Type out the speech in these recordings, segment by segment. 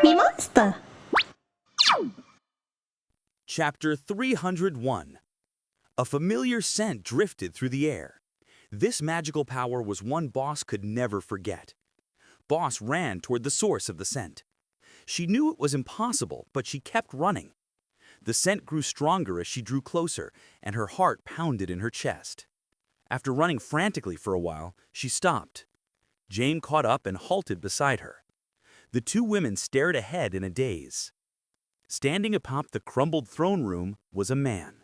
MeMonster. Chapter 301. A familiar scent drifted through the air. This magical power was one Boss could never forget. Boss ran toward the source of the scent. She knew it was impossible, but she kept running. The scent grew stronger as she drew closer, and her heart pounded in her chest. After running frantically for a while, she stopped. Jane caught up and halted beside her. The two women stared ahead in a daze. Standing atop the crumbled throne room was a man.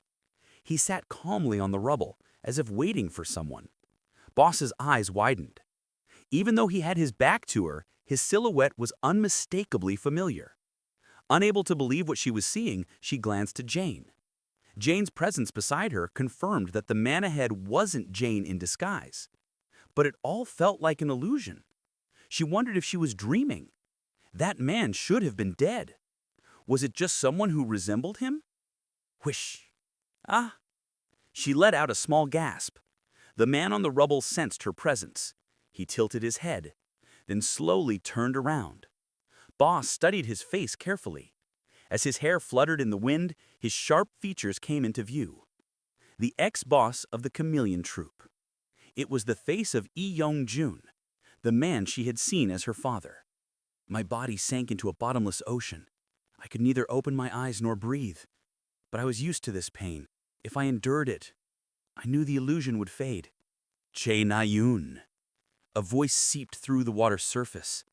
He sat calmly on the rubble, as if waiting for someone. Boss's eyes widened. Even though he had his back to her, his silhouette was unmistakably familiar. Unable to believe what she was seeing, she glanced at Jane. Jane's presence beside her confirmed that the man ahead wasn't Jane in disguise. But it all felt like an illusion. She wondered if she was dreaming. That man should have been dead. Was it just someone who resembled him? Whish! Ah! She let out a small gasp. The man on the rubble sensed her presence. He tilted his head, then slowly turned around. Boss studied his face carefully. As his hair fluttered in the wind, his sharp features came into view. The ex-boss of the Chameleon Troupe. It was the face of Lee Young-jun, the man she had seen as her father. My body sank into a bottomless ocean. I could neither open my eyes nor breathe. But I was used to this pain. If I endured it, I knew the illusion would fade. Che Na-yun. A voice seeped through the water's surface.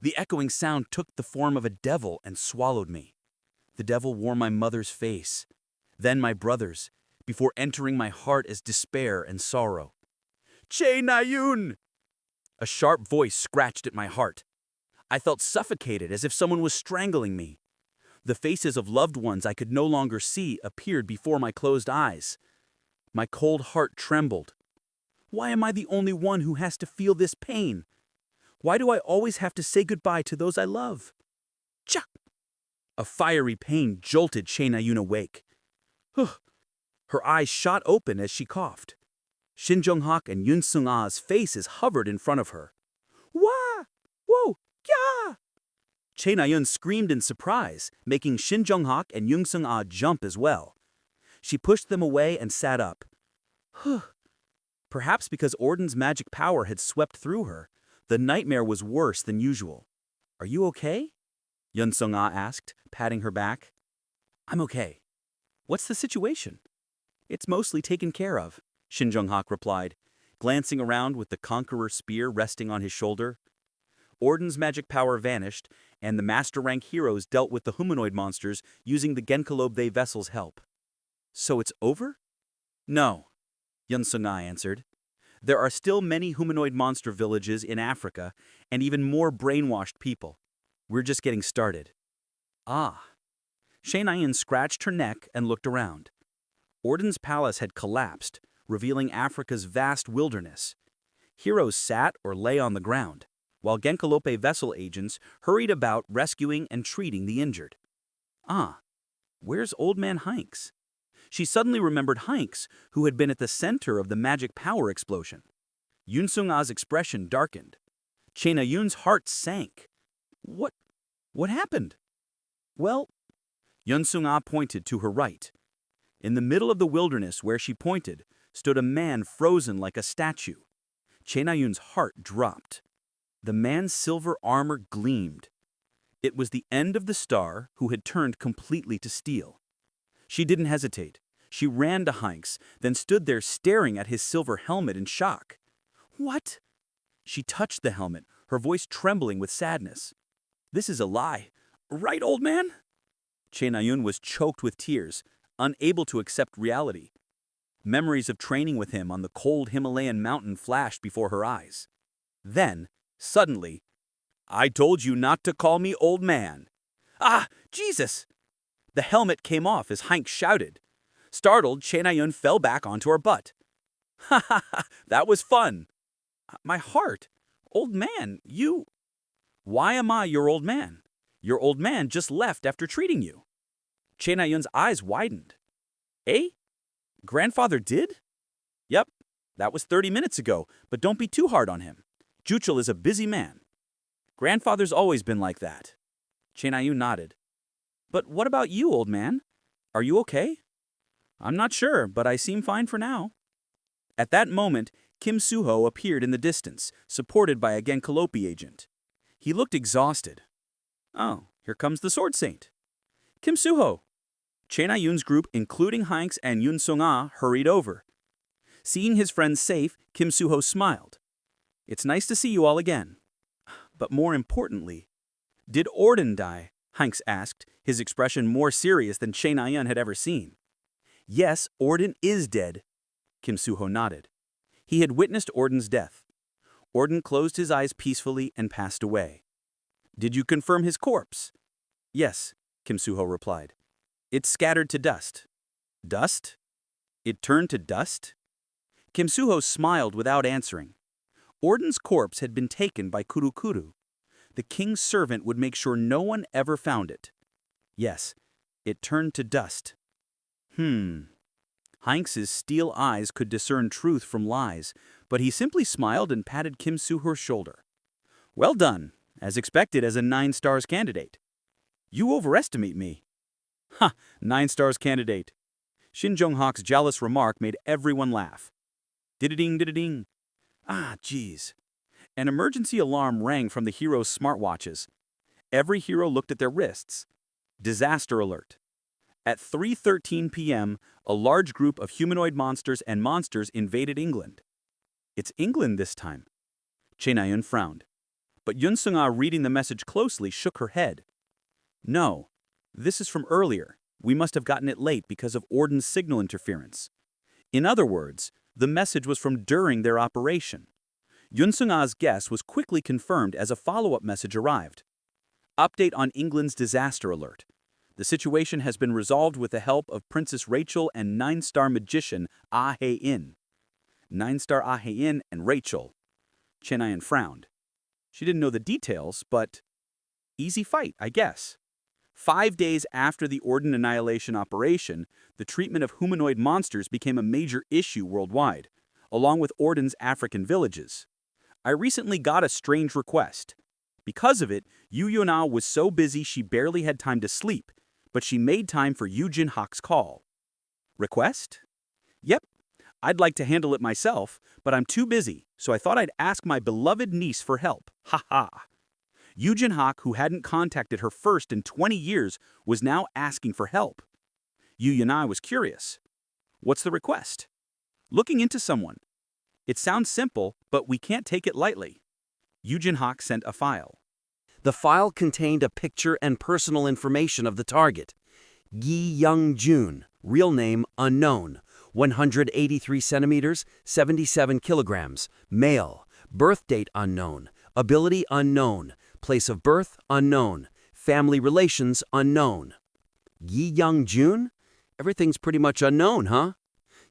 The echoing sound took the form of a devil and swallowed me. The devil wore my mother's face, then my brother's, before entering my heart as despair and sorrow. Che Na-yun! A sharp voice scratched at my heart. I felt suffocated as if someone was strangling me. The faces of loved ones I could no longer see appeared before my closed eyes. My cold heart trembled. Why am I the only one who has to feel this pain? Why do I always have to say goodbye to those I love? Cha! A fiery pain jolted Che Na-yun awake. Her eyes shot open as she coughed. Shin Jung-hak and Yoon Sung-ah's faces hovered in front of her. Wah! Whoa! Yeah! Che Na-yun screamed in surprise, making Shin Jung-hak and Yoon Sung-ah jump as well. She pushed them away and sat up. Perhaps because Orden's magic power had swept through her, the nightmare was worse than usual. Are you okay? Yoon Sung-ah asked, patting her back. I'm okay. What's the situation? It's mostly taken care of, Shin Jung-hak replied, glancing around with the Conqueror spear resting on his shoulder. Orden's magic power vanished, and the Master Rank heroes dealt with the humanoid monsters using the Genkalobe vessel's help. So it's over? No, Yoon Sung-ah answered. There are still many humanoid monster villages in Africa, and even more brainwashed people. We're just getting started. Ah. Che Na-yun scratched her neck and looked around. Orden's palace had collapsed, revealing Africa's vast wilderness. Heroes sat or lay on the ground, while Genkalope vessel agents hurried about rescuing and treating the injured. Ah, where's Old Man Hanks? She suddenly remembered Hanks, who had been at the center of the magic power explosion. Yoon Sung-ah's expression darkened. Che Na-yun's heart sank. What happened? Well, Yoon Sung-ah pointed to her right. In the middle of the wilderness where she pointed stood a man frozen like a statue. Che Na-yun's heart dropped. The man's silver armor gleamed. It was the end of the star who had turned completely to steel. She didn't hesitate. She ran to Hanks, then stood there staring at his silver helmet in shock. What? She touched the helmet, her voice trembling with sadness. This is a lie. Right, old man? Che Na-yun was choked with tears, unable to accept reality. Memories of training with him on the cold Himalayan mountain flashed before her eyes. Then, suddenly, I told you not to call me old man. Ah, Jesus! The helmet came off as Hank shouted. Startled, Che Na-yun fell back onto her butt. Ha ha ha, that was fun. My heart. Old man, you... Why am I your old man? Your old man just left after treating you. Che Na-yun's eyes widened. Eh? Grandfather did? Yep, that was 30 minutes ago, but don't be too hard on him. Juchul is a busy man. Grandfather's always been like that. Chenayu nodded. But what about you, old man? Are you okay? I'm not sure, but I seem fine for now. At that moment, Kim Suho appeared in the distance, supported by a Genkolopi agent. He looked exhausted. Oh, here comes the Sword Saint. Kim Suho. Chenayun's group, including Hanks and Yun Sung-ah, hurried over. Seeing his friends safe, Kim Suho smiled. It's nice to see you all again. But more importantly, did Orden die? Hanks asked, his expression more serious than Chenayun had ever seen. Yes, Orden is dead. Kim Suho nodded. He had witnessed Orden's death. Orden closed his eyes peacefully and passed away. Did you confirm his corpse? Yes, Kim Suho replied. It scattered to dust. Dust? It turned to dust? Kim Suho smiled without answering. Orden's corpse had been taken by Kurukuru. The king's servant would make sure no one ever found it. Yes, it turned to dust. Hanks's steel eyes could discern truth from lies, but he simply smiled and patted Kim Suho's shoulder. Well done, as expected as a 9 stars candidate. You overestimate me. Ha, 9 stars candidate. Shin Jong-hak's jealous remark made everyone laugh. Did-a-ding, did-a-ding. Ah, geez. An emergency alarm rang from the heroes' smartwatches. Every hero looked at their wrists. Disaster alert. At 3:13 p.m., a large group of humanoid monsters and monsters invaded England. It's England this time. Chenayun frowned. But Yun Sung-ah, reading the message closely, shook her head. No, this is from earlier. We must have gotten it late because of Orden's signal interference. In other words, the message was from during their operation. Yun Sung-ah's guess was quickly confirmed as a follow-up message arrived. Update on England's disaster alert. The situation has been resolved with the help of Princess Rachel and 9-star magician Ah Hae-in. 9-star Ah Hae-in and Rachel. Chenayun frowned. She didn't know the details, but easy fight, I guess. 5 days after the Orden annihilation operation, the treatment of humanoid monsters became a major issue worldwide, along with Orden's African villages. I recently got a strange request. Because of it, Yu Yuna was so busy she barely had time to sleep, but she made time for Yu Jin-hak's call. Request? Yep, I'd like to handle it myself, but I'm too busy, so I thought I'd ask my beloved niece for help. Ha ha. Yu Jin-hak, who hadn't contacted her first in 20 years, was now asking for help. Yu Yuna was curious. What's the request? Looking into someone. It sounds simple, but we can't take it lightly. Yu Jin-hak sent a file. The file contained a picture and personal information of the target. Gi Young-jun, real name unknown, 183 centimeters, 77 kilograms, male, birth date unknown, ability unknown, place of birth unknown, family relations unknown. Gi Young-jun? Everything's pretty much unknown, huh?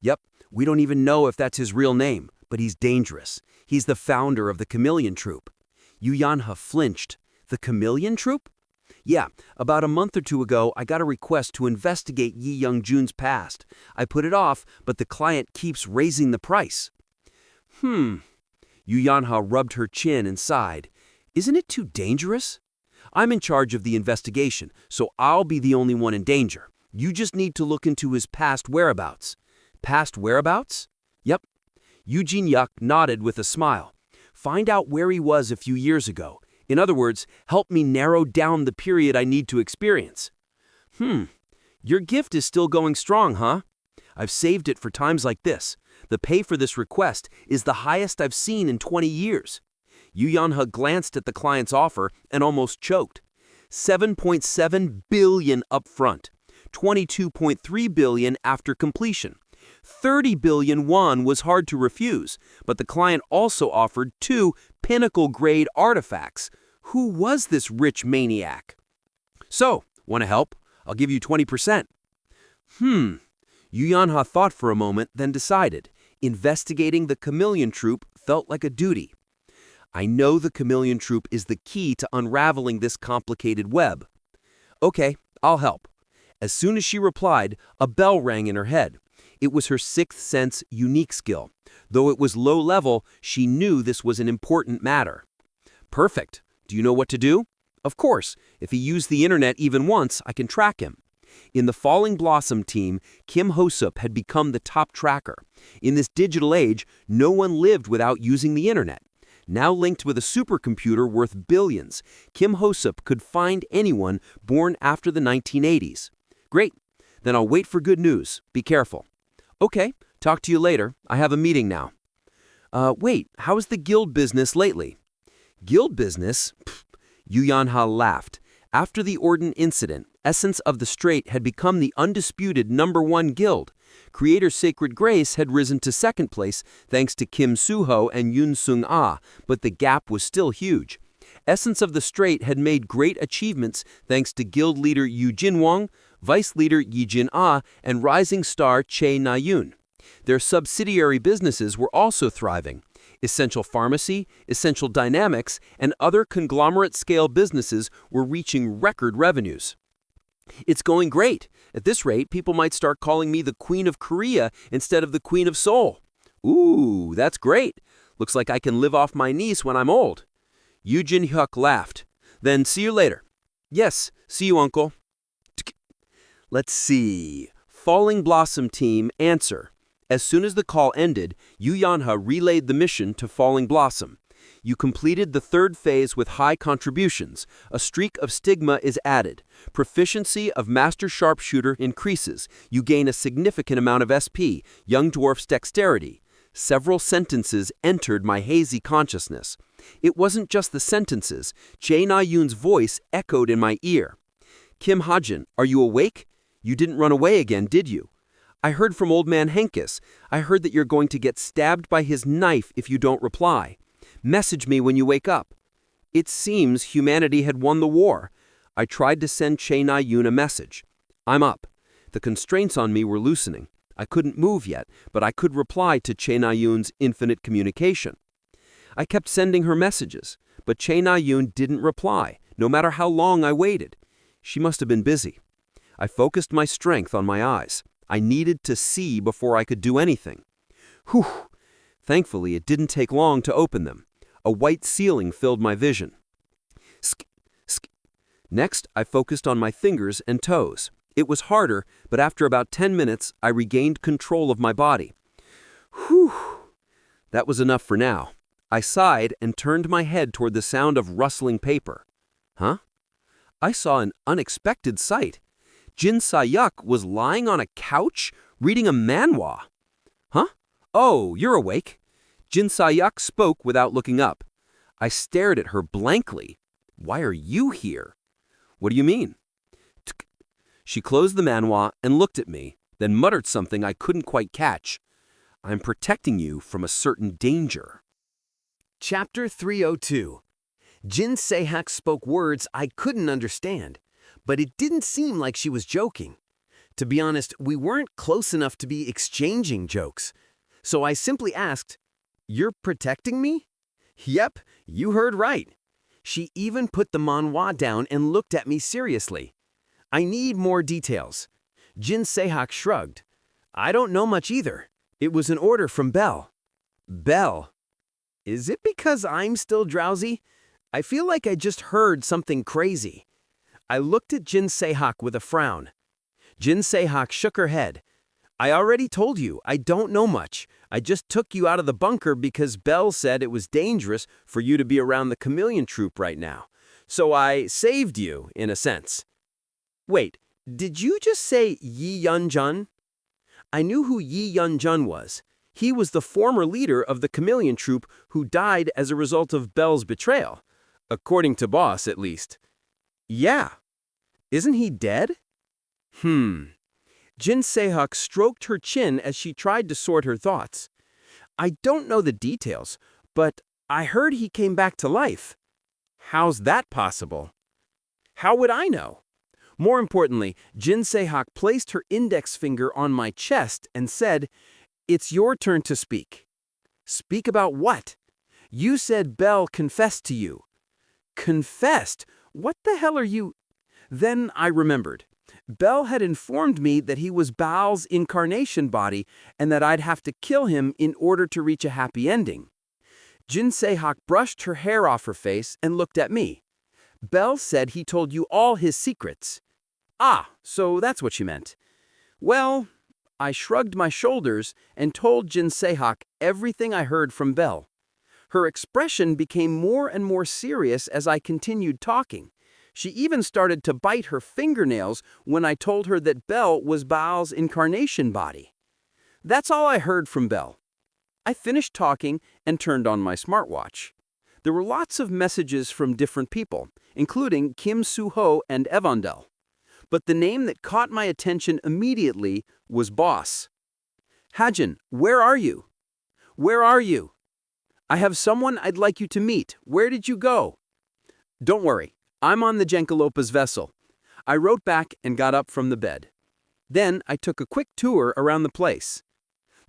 Yep, we don't even know if that's his real name, but he's dangerous. He's the founder of the Chameleon Troupe. Yu Yanha flinched. The Chameleon Troupe? Yeah, about a month or two ago, I got a request to investigate Yi Young-jun's past. I put it off, but the client keeps raising the price. Yu Yanha rubbed her chin and sighed. Isn't it too dangerous? I'm in charge of the investigation, so I'll be the only one in danger. You just need to look into his past whereabouts. Past whereabouts? Yep. Eugene Yuck nodded with a smile. Find out where he was a few years ago. In other words, help me narrow down the period I need to experience. Your gift is still going strong, huh? I've saved it for times like this. The pay for this request is the highest I've seen in 20 years. Yu Yanha glanced at the client's offer and almost choked. 7.7 billion upfront, 22.3 billion after completion. 30 billion won was hard to refuse, but the client also offered 2 pinnacle-grade artifacts. Who was this rich maniac? So, want to help? I'll give you 20%. Yu Yanha thought for a moment, then decided. Investigating the Chameleon Troupe felt like a duty. I know the Chameleon Troupe is the key to unraveling this complicated web. Okay, I'll help. As soon as she replied, a bell rang in her head. It was her sixth sense unique skill. Though it was low level, she knew this was an important matter. Perfect. Do you know what to do? Of course, if he used the internet even once, I can track him. In the Falling Blossom team, Kim Ho-sup had become the top tracker. In this digital age, no one lived without using the internet. Now linked with a supercomputer worth billions, Kim Ho-sup could find anyone born after the 1980s. Great. Then I'll wait for good news. Be careful. Okay, talk to you later. I have a meeting now. Wait, how's the guild business lately? Guild business? Pfft. Yu Yanha laughed. After the Orden incident, Essence of the Strait had become the undisputed #1 guild. Creator Sacred Grace had risen to second place thanks to Kim Soo-ho and Yoon Sung-ah, but the gap was still huge. Essence of the Strait had made great achievements thanks to guild leader Yu Jin-wong, vice leader Yi Jin-ah, and rising star Chae Na-yoon. Their subsidiary businesses were also thriving. Essential Pharmacy, Essential Dynamics, and other conglomerate-scale businesses were reaching record revenues. It's going great. At this rate, people might start calling me the Queen of Korea instead of the Queen of Seoul. Ooh, that's great. Looks like I can live off my niece when I'm old. Yoo Jin-hyuk laughed. Then see you later. Yes, see you, uncle. Let's see. Falling Blossom team, answer. As soon as the call ended, Yu Yanha relayed the mission to Falling Blossom. You completed the third phase with high contributions. A streak of stigma is added. Proficiency of Master Sharpshooter increases. You gain a significant amount of SP, Young Dwarf's Dexterity. Several sentences entered my hazy consciousness. It wasn't just the sentences. Chae Na-yoon's voice echoed in my ear. Kim Hajin, are you awake? You didn't run away again, did you? I heard from Old Man Henkes. I heard that you're going to get stabbed by his knife if you don't reply. Message me when you wake up. It seems humanity had won the war. I tried to send Chae Na-yoon a message. I'm up. The constraints on me were loosening. I couldn't move yet, but I could reply to Chae Na-yoon's infinite communication. I kept sending her messages, but Chae Na-yoon didn't reply, no matter how long I waited. She must have been busy. I focused my strength on my eyes. I needed to see before I could do anything. Whew! Thankfully, it didn't take long to open them. A white ceiling filled my vision. Sk, sk. Next, I focused on my fingers and toes. It was harder, but after about 10 minutes, I regained control of my body. Whew! That was enough for now. I sighed and turned my head toward the sound of rustling paper. Huh? I saw an unexpected sight. Jin Sa-yuk was lying on a couch, reading a manhwa. Huh? Oh, you're awake. Jin Sa-yuk spoke without looking up. I stared at her blankly. Why are you here? What do you mean? She closed the manhwa and looked at me, then muttered something I couldn't quite catch. I'm protecting you from a certain danger. Chapter 302. Jin Se-hak spoke words I couldn't understand, but it didn't seem like she was joking. To be honest, we weren't close enough to be exchanging jokes. So I simply asked, "You're protecting me?" Yep, you heard right. She even put the manhwa down and looked at me seriously. I need more details. Jin Se-hak shrugged. I don't know much either. It was an order from Belle. Belle. Is it because I'm still drowsy? I feel like I just heard something crazy. I looked at Jin Se-hak with a frown. Jin Se-hak shook her head. I already told you, I don't know much. I just took you out of the bunker because Belle said it was dangerous for you to be around the chameleon troop right now. So I saved you, in a sense. Wait, did you just say Yi Yun-jun? I knew who Yi Yun-jun was. He was the former leader of the chameleon troop who died as a result of Belle's betrayal. According to Boss, at least. Yeah. Isn't he dead? Jin Se-hak stroked her chin as she tried to sort her thoughts. I don't know the details, but I heard he came back to life. How's that possible? How would I know? More importantly, Jin Se-hak placed her index finger on my chest and said, "It's your turn to speak." Speak about what? You said Belle confessed to you. Confessed? What the hell are you? Then I remembered. Belle had informed me that he was Baal's incarnation body and that I'd have to kill him in order to reach a happy ending. Jin Se-hak brushed her hair off her face and looked at me. Bell said he told you all his secrets. Ah, so that's what you meant. Well, I shrugged my shoulders and told Jin Sehak everything I heard from Bell. Her expression became more and more serious as I continued talking. She even started to bite her fingernails when I told her that Bell was Baal's incarnation body. That's all I heard from Bell. I finished talking and turned on my smartwatch. There were lots of messages from different people, including Kim Soo-ho and Evandel. But the name that caught my attention immediately was Boss. Hajin, where are you? Where are you? I have someone I'd like you to meet. Where did you go? Don't worry, I'm on the Jenkalopa's vessel. I wrote back and got up from the bed. Then I took a quick tour around the place.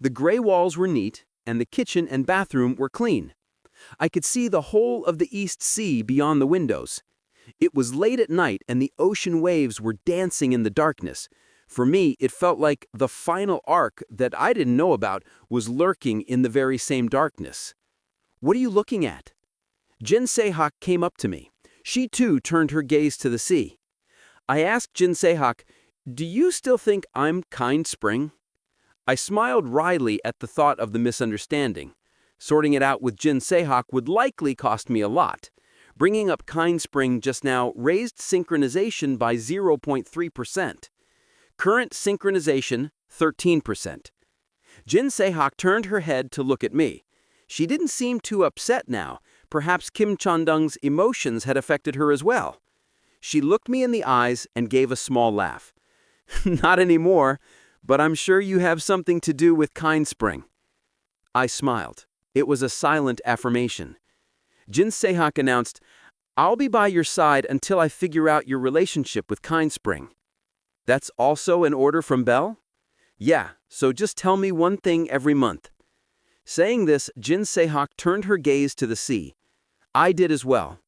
The gray walls were neat, and the kitchen and bathroom were clean. I could see the whole of the East Sea beyond the windows. It was late at night and the ocean waves were dancing in the darkness. For me, it felt like the final arc that I didn't know about was lurking in the very same darkness. What are you looking at? Jin Sehak came up to me. She too turned her gaze to the sea. I asked Jin Sehak, "Do you still think I'm Kind Spring?" I smiled wryly at the thought of the misunderstanding. Sorting it out with Jin Sehak would likely cost me a lot. Bringing up Kind Spring just now raised synchronization by 0.3%. Current synchronization, 13%. Jin Sehak turned her head to look at me. She didn't seem too upset now. Perhaps Kim Chandung's emotions had affected her as well. She looked me in the eyes and gave a small laugh. Not anymore, but I'm sure you have something to do with Kind Spring. I smiled. It was a silent affirmation. Jin Sehak announced, "I'll be by your side until I figure out your relationship with Kind Spring." That's also an order from Bell? Yeah, so just tell me one thing every month. Saying this, Jin Sehak turned her gaze to the sea. I did as well.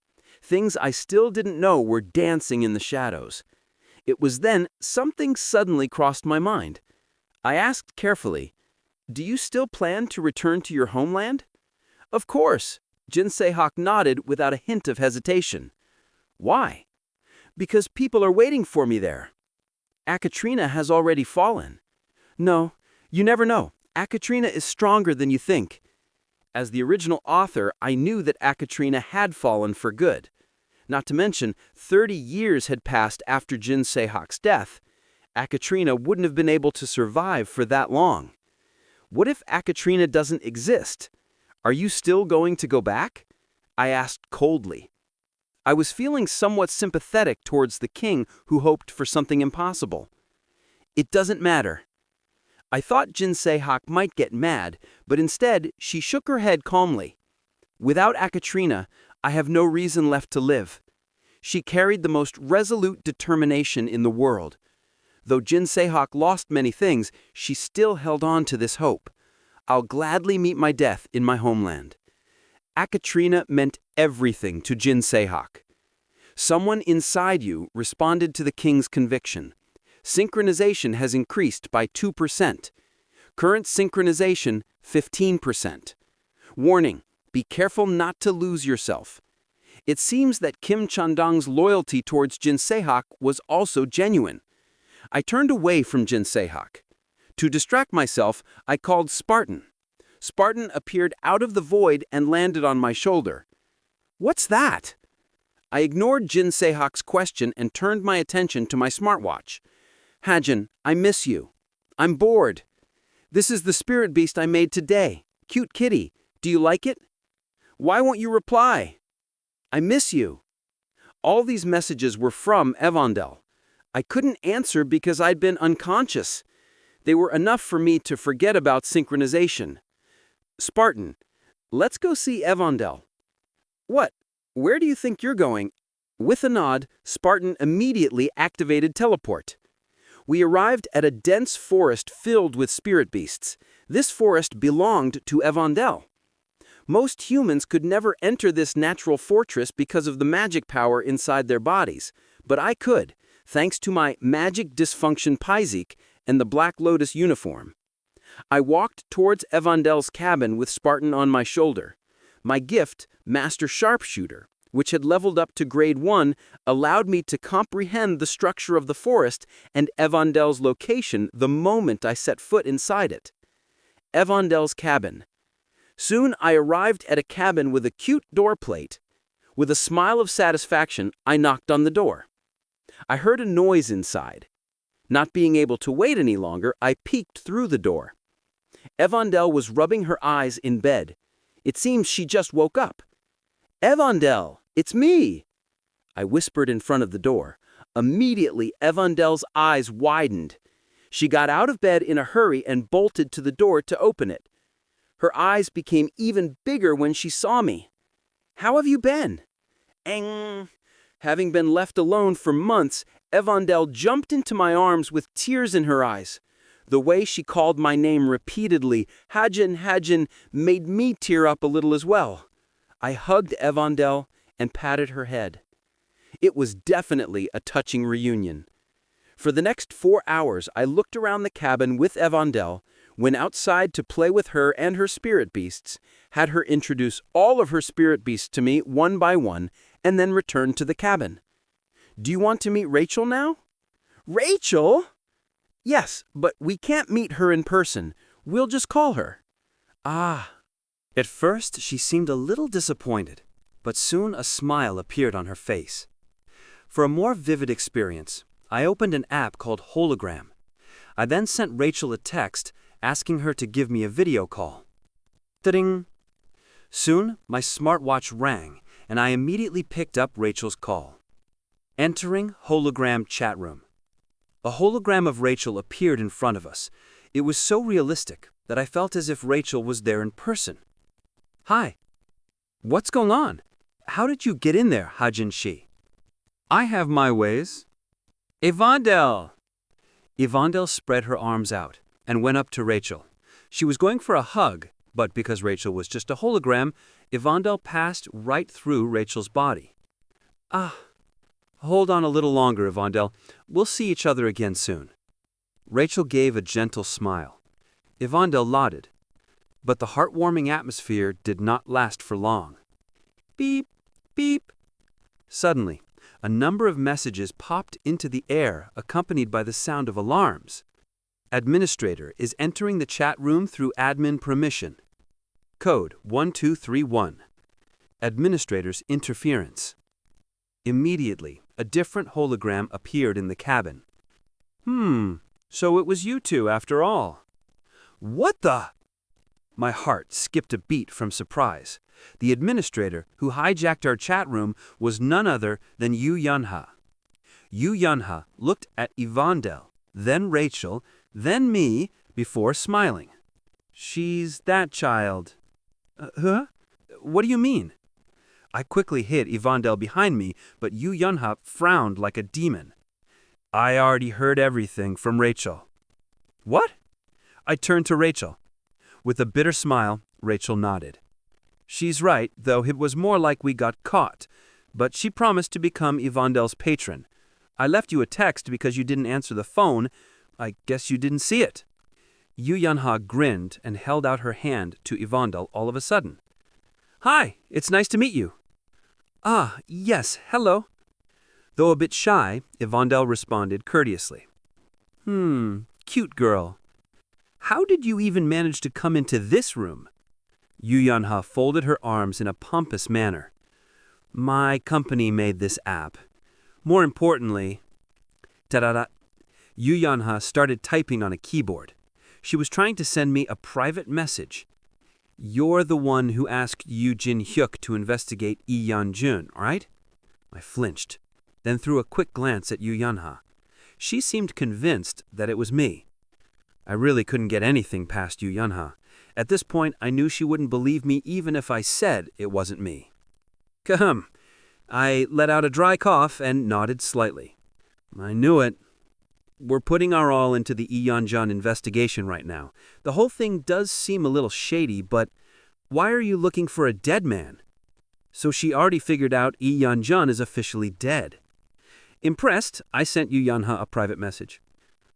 Things I still didn't know were dancing in the shadows. It was then something suddenly crossed my mind. I asked carefully, "Do you still plan to return to your homeland?" "Of course." Jin Sehak nodded without a hint of hesitation. "Why?" "Because people are waiting for me there." "Akatrina has already fallen." "No, you never know. Akatrina is stronger than you think." As the original author, I knew that Akatrina had fallen for good. Not to mention, 30 years had passed after Jin Sehak's death. Akatrina wouldn't have been able to survive for that long. What if Akatrina doesn't exist? Are you still going to go back? I asked coldly. I was feeling somewhat sympathetic towards the king who hoped for something impossible. It doesn't matter. I thought Jin Sehak might get mad, but instead she shook her head calmly. Without Akatrina, I have no reason left to live. She carried the most resolute determination in the world. Though Jin Sehak lost many things, she still held on to this hope. I'll gladly meet my death in my homeland. Akatrina meant everything to Jin Sehak. Someone inside you responded to the king's conviction. Synchronization has increased by 2%. Current synchronization, 15%. Warning, be careful not to lose yourself. It seems that Kim Chandung's loyalty towards Jin Sehak was also genuine. I turned away from Jin Sehak. To distract myself, I called Spartan. Spartan appeared out of the void and landed on my shoulder. "What's that?" I ignored Jin Sehak's question and turned my attention to my smartwatch. "Hajin, I miss you. I'm bored. This is the spirit beast I made today. Cute kitty. Do you like it? Why won't you reply? I miss you." All these messages were from Evandel. I couldn't answer because I'd been unconscious. They were enough for me to forget about synchronization. "Spartan, let's go see Evandel." "What? Where do you think you're going?" With a nod, Spartan immediately activated teleport. We arrived at a dense forest filled with spirit beasts. This forest belonged to Evandel. Most humans could never enter this natural fortress because of the magic power inside their bodies, but I could, thanks to my magic dysfunction Pyzik and the Black Lotus uniform. I walked towards Evandel's cabin with Spartan on my shoulder. My gift, Master Sharpshooter, which had leveled up to grade 1, allowed me to comprehend the structure of the forest and Evandel's location the moment I set foot inside it. Evandel's cabin. Soon I arrived at a cabin with a cute door plate. With a smile of satisfaction, I knocked on the door. I heard a noise inside. Not being able to wait any longer, I peeked through the door. Evandel was rubbing her eyes in bed. It seems she just woke up. "Evandel, it's me!" I whispered in front of the door. Immediately, Evandel's eyes widened. She got out of bed in a hurry and bolted to the door to open it. Her eyes became even bigger when she saw me. "How have you been?" Having been left alone for months, Evandel jumped into my arms with tears in her eyes. The way she called my name repeatedly, Hajin, Hajin, made me tear up a little as well. I hugged Evandel and patted her head. It was definitely a touching reunion. For the next 4 hours, I looked around the cabin with Evandel, went outside to play with her and her spirit beasts, had her introduce all of her spirit beasts to me one by one, and then returned to the cabin. "Do you want to meet Rachel now?" "Rachel?" "Yes, but we can't meet her in person. We'll just call her." "Ah." At first, she seemed a little disappointed, but soon a smile appeared on her face. For a more vivid experience, I opened an app called Hologram. I then sent Rachel a text asking her to give me a video call. Ta-ding! Soon, my smartwatch rang, and I immediately picked up Rachel's call. Entering Hologram chat room. A hologram of Rachel appeared in front of us. It was so realistic that I felt as if Rachel was there in person. "Hi. What's going on? How did you get in there, Hajin Shi?" "I have my ways." "Evandel!" Evandel spread her arms out and went up to Rachel. She was going for a hug, but because Rachel was just a hologram, Evandel passed right through Rachel's body. Hold on a little longer, Evandel. We'll see each other again soon." Rachel gave a gentle smile. Evandel nodded, but the heartwarming atmosphere did not last for long. Beep, beep. Suddenly, a number of messages popped into the air, accompanied by the sound of alarms. "Administrator is entering the chat room through admin permission. Code 1231. Administrator's interference." Immediately, a different hologram appeared in the cabin. So it was you two after all. What the? My heart skipped a beat from surprise. The administrator who hijacked our chat room was none other than Yu Yunha. Yu Yunha looked at Evandel, then Rachel, then me, before smiling. "She's that child." Huh? What do you mean?" I quickly hit Evandel behind me, but Yu Yunha frowned like a demon. "I already heard everything from Rachel." "What?" I turned to Rachel. With a bitter smile, Rachel nodded. "She's right, though it was more like we got caught. But she promised to become Evandel's patron. I left you a text because you didn't answer the phone. I guess you didn't see it." Yu Yunha grinned and held out her hand to Evandel all of a sudden. "Hi, it's nice to meet you." "Ah, yes, hello." Though a bit shy, Evandel responded courteously. Cute girl. How did you even manage to come into this room?" Yu Yunha folded her arms in a pompous manner. "My company made this app. More importantly..." Ta-da-da. Yu Yunha started typing on a keyboard. She was trying to send me a private message. "You're the one who asked Yu Jin-hyuk to investigate Lee Yan-jun, right?" I flinched, then threw a quick glance at Yu Yunha. She seemed convinced that it was me. I really couldn't get anything past Yu Yunha. At this point, I knew she wouldn't believe me even if I said it wasn't me. "Kahem." I let out a dry cough and nodded slightly. "I knew it. We're putting our all into the Lee Yan-jun investigation right now. The whole thing does seem a little shady, but why are you looking for a dead man?" So she already figured out Lee Yan-jun is officially dead. Impressed, I sent Yu Yunha a private message.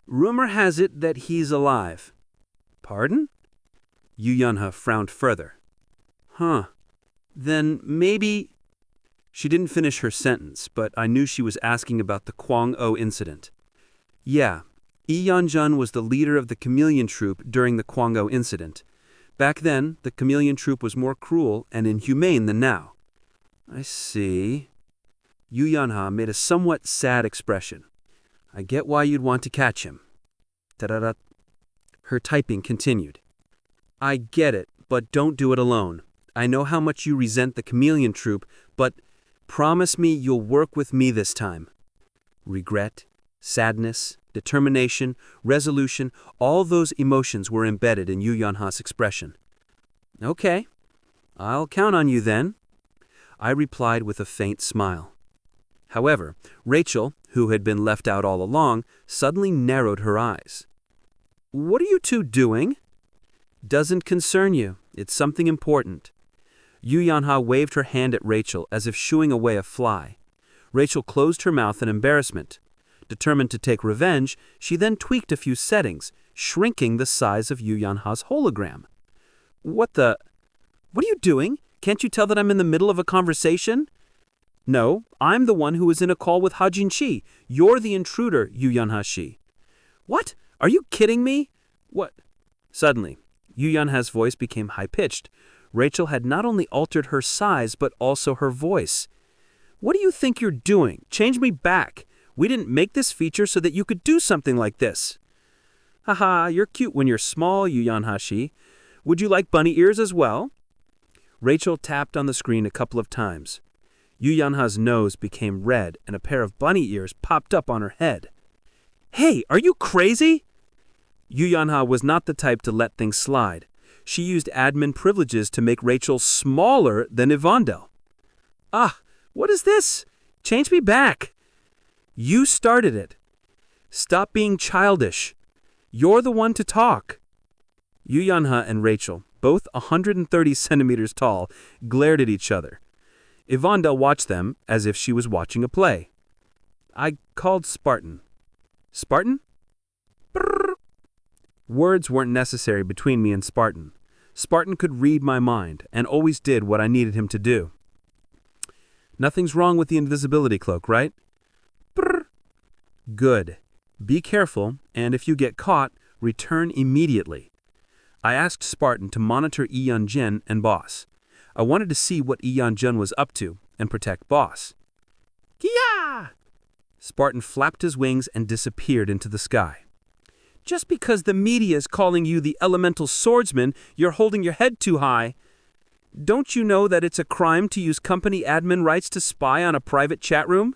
"Rumor has it that he's alive." "Pardon?" Yu Yunha frowned further. Then maybe..." She didn't finish her sentence, but I knew she was asking about the Kwang-O incident. Yeah, Lee Yan-jun was the leader of the Chameleon Troop during the Kwang-O incident. Back then, the Chameleon Troop was more cruel and inhumane than now. I see. Yu Yanha made a somewhat sad expression. I get why you'd want to catch him. Da-da-da. Her typing continued. I get it, but don't do it alone. I know how much you resent the Chameleon Troop, but promise me you'll work with me this time. Regret, sadness, determination, resolution, all those emotions were embedded in Yu Yanha's expression. Okay, I'll count on you then, I replied with a faint smile. However, Rachel, who had been left out all along, suddenly narrowed her eyes. What are you two doing? Doesn't concern you. It's something important. Yu Yanha waved her hand at Rachel as if shooing away a fly. Rachel closed her mouth in embarrassment. Determined to take revenge, she then tweaked a few settings, shrinking the size of Yu Yanha's hologram. What are you doing? Can't you tell that I'm in the middle of a conversation? No, I'm the one who was in a call with Hajin Shi. You're the intruder, Yu Yanha Shi. What? Are you kidding me? What? Suddenly, Yu Yanha's voice became high-pitched. Rachel had not only altered her size, but also her voice. What do you think you're doing? Change me back. We didn't make this feature so that you could do something like this. Haha, you're cute when you're small, Yu Yanha Shi. Would you like bunny ears as well? Rachel tapped on the screen a couple of times. Yu Yanha's nose became red and a pair of bunny ears popped up on her head. Hey, are you crazy? Yu Yanha was not the type to let things slide. She used admin privileges to make Rachel smaller than Evandel. Ah, what is this? Change me back. You started it. Stop being childish. You're the one to talk. Yu Yanha and Rachel, both 130 centimeters tall, glared at each other. Evandel watched them as if she was watching a play. I called Spartan. Spartan? Brrr. Words weren't necessary between me and Spartan. Spartan could read my mind and always did what I needed him to do. Nothing's wrong with the invisibility cloak, right? Brrr. Good. Be careful, and if you get caught, return immediately. I asked Spartan to monitor Ian-jin and Boss. I wanted to see what Ian-jin was up to and protect Boss. Kia! Spartan flapped his wings and disappeared into the sky. Just because the media is calling you the elemental swordsman, you're holding your head too high. Don't you know that it's a crime to use company admin rights to spy on a private chat room?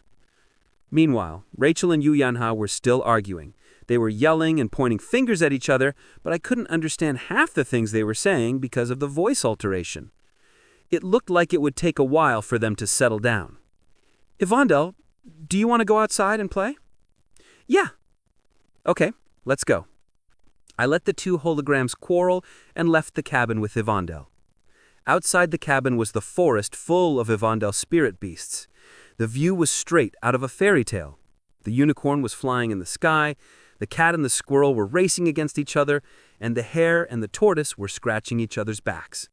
Meanwhile, Rachel and Yu Yanha were still arguing. They were yelling and pointing fingers at each other, but I couldn't understand half the things they were saying because of the voice alteration. It looked like it would take a while for them to settle down. Evandel, do you want to go outside and play? Yeah. Okay, let's go. I let the two holograms quarrel and left the cabin with Evandel. Outside the cabin was the forest full of Evandel's spirit beasts. The view was straight out of a fairy tale. The unicorn was flying in the sky, the cat and the squirrel were racing against each other, and the hare and the tortoise were scratching each other's backs.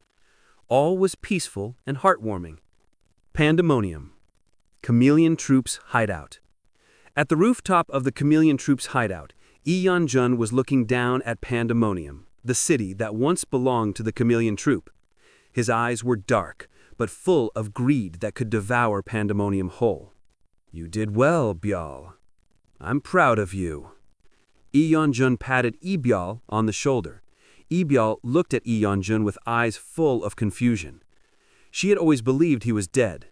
All was peaceful and heartwarming. Pandemonium. Chameleon Troop's hideout. At the rooftop of the Chameleon Troop's hideout, Ian-jun was looking down at Pandemonium, the city that once belonged to the Chameleon Troop. His eyes were dark, but full of greed that could devour Pandemonium whole. You did well, Byal. I'm proud of you. Ian-jun patted Byal on the shoulder. Byal looked at Ian-jun with eyes full of confusion. She had always believed he was dead.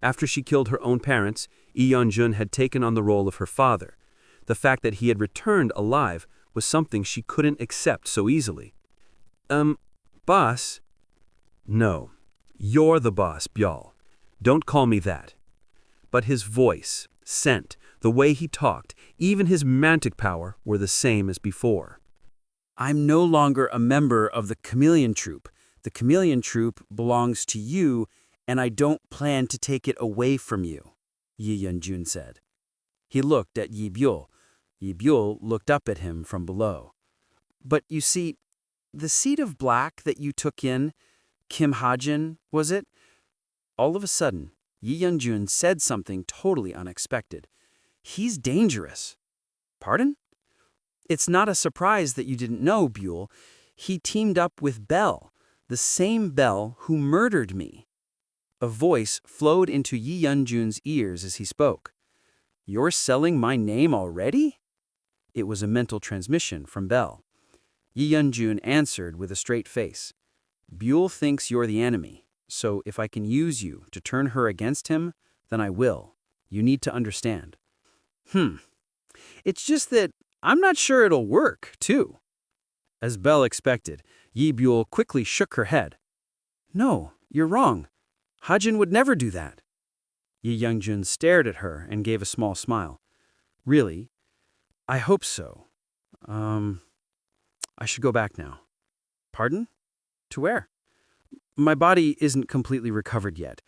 After she killed her own parents, Ian-jun had taken on the role of her father. The fact that he had returned alive was something she couldn't accept so easily. Boss? No, you're the boss, Byal. Don't call me that. But his voice, scent, the way he talked, even his mantic power were the same as before. I'm no longer a member of the Chameleon Troop. The Chameleon Troop belongs to you, and I don't plan to take it away from you, Yi Yun-jun said. He looked at Yi Byul. Yi Byul looked up at him from below. But you see, the seed of black that you took in, Kim Hajin, was it? All of a sudden, Yi Yunjun said something totally unexpected. He's dangerous. Pardon? It's not a surprise that you didn't know, Buell. He teamed up with Bell, the same Bell who murdered me. A voice flowed into Yi Yunjun's ears as he spoke. You're selling my name already? It was a mental transmission from Bell. Yi Yunjun answered with a straight face. Buell thinks you're the enemy, so if I can use you to turn her against him, then I will. You need to understand. It's just that I'm not sure it'll work, too. As Bell expected, Yi Buell quickly shook her head. No, you're wrong. Hajin would never do that. Yi Youngjun stared at her and gave a small smile. Really? I hope so. I should go back now. Pardon? To where? My body isn't completely recovered yet.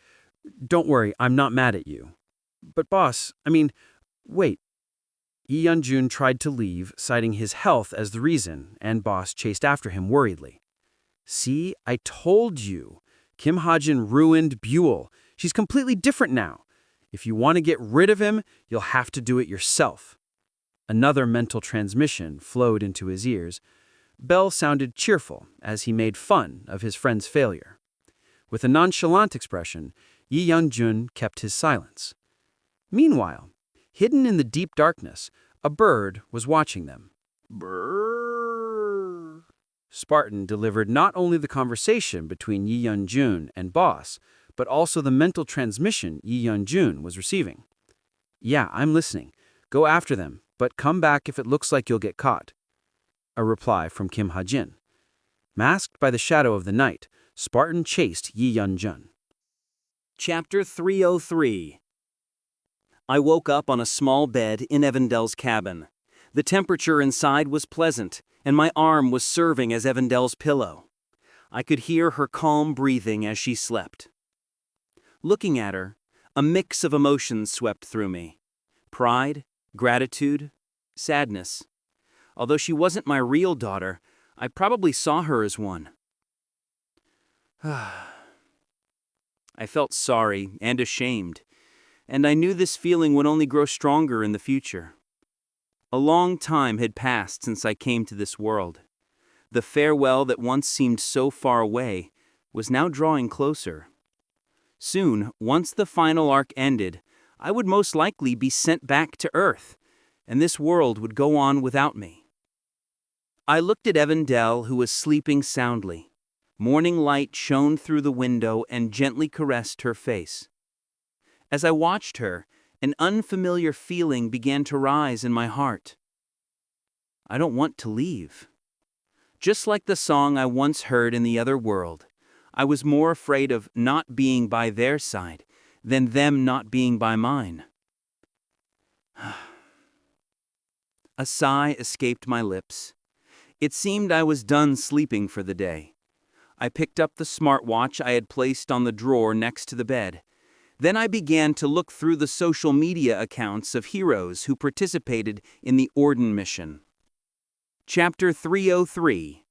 Don't worry, I'm not mad at you. But boss, wait. Yi Yunjun tried to leave, citing his health as the reason, and boss chased after him worriedly. See, I told you. Kim Hajin ruined Buell. She's completely different now. If you want to get rid of him, you'll have to do it yourself. Another mental transmission flowed into his ears. Bell sounded cheerful as he made fun of his friend's failure. With a nonchalant expression, Yi Yunjun kept his silence. Meanwhile, hidden in the deep darkness, a bird was watching them. Brrr. Spartan delivered not only the conversation between Yi Yunjun and boss, but also the mental transmission Yi Yunjun was receiving. Yeah, I'm listening. Go after them, but come back if it looks like you'll get caught. A reply from Kim Hajin. Masked by the shadow of the night, Spartan chased Yi Yunjun. Chapter 303. I woke up on a small bed in Evandel's cabin. The temperature inside was pleasant, and my arm was serving as Evandel's pillow. I could hear her calm breathing as she slept. Looking at her, a mix of emotions swept through me. Pride, gratitude, sadness. Although she wasn't my real daughter, I probably saw her as one. I felt sorry and ashamed, and I knew this feeling would only grow stronger in the future. A long time had passed since I came to this world. The farewell that once seemed so far away was now drawing closer. Soon, once the final arc ended, I would most likely be sent back to Earth, and this world would go on without me. I looked at Evandel, who was sleeping soundly. Morning light shone through the window and gently caressed her face. As I watched her, an unfamiliar feeling began to rise in my heart. I don't want to leave. Just like the song I once heard in the other world, I was more afraid of not being by their side than them not being by mine. A sigh escaped my lips. It seemed I was done sleeping for the day. I picked up the smartwatch I had placed on the drawer next to the bed. Then I began to look through the social media accounts of heroes who participated in the Orden mission. Chapter 303.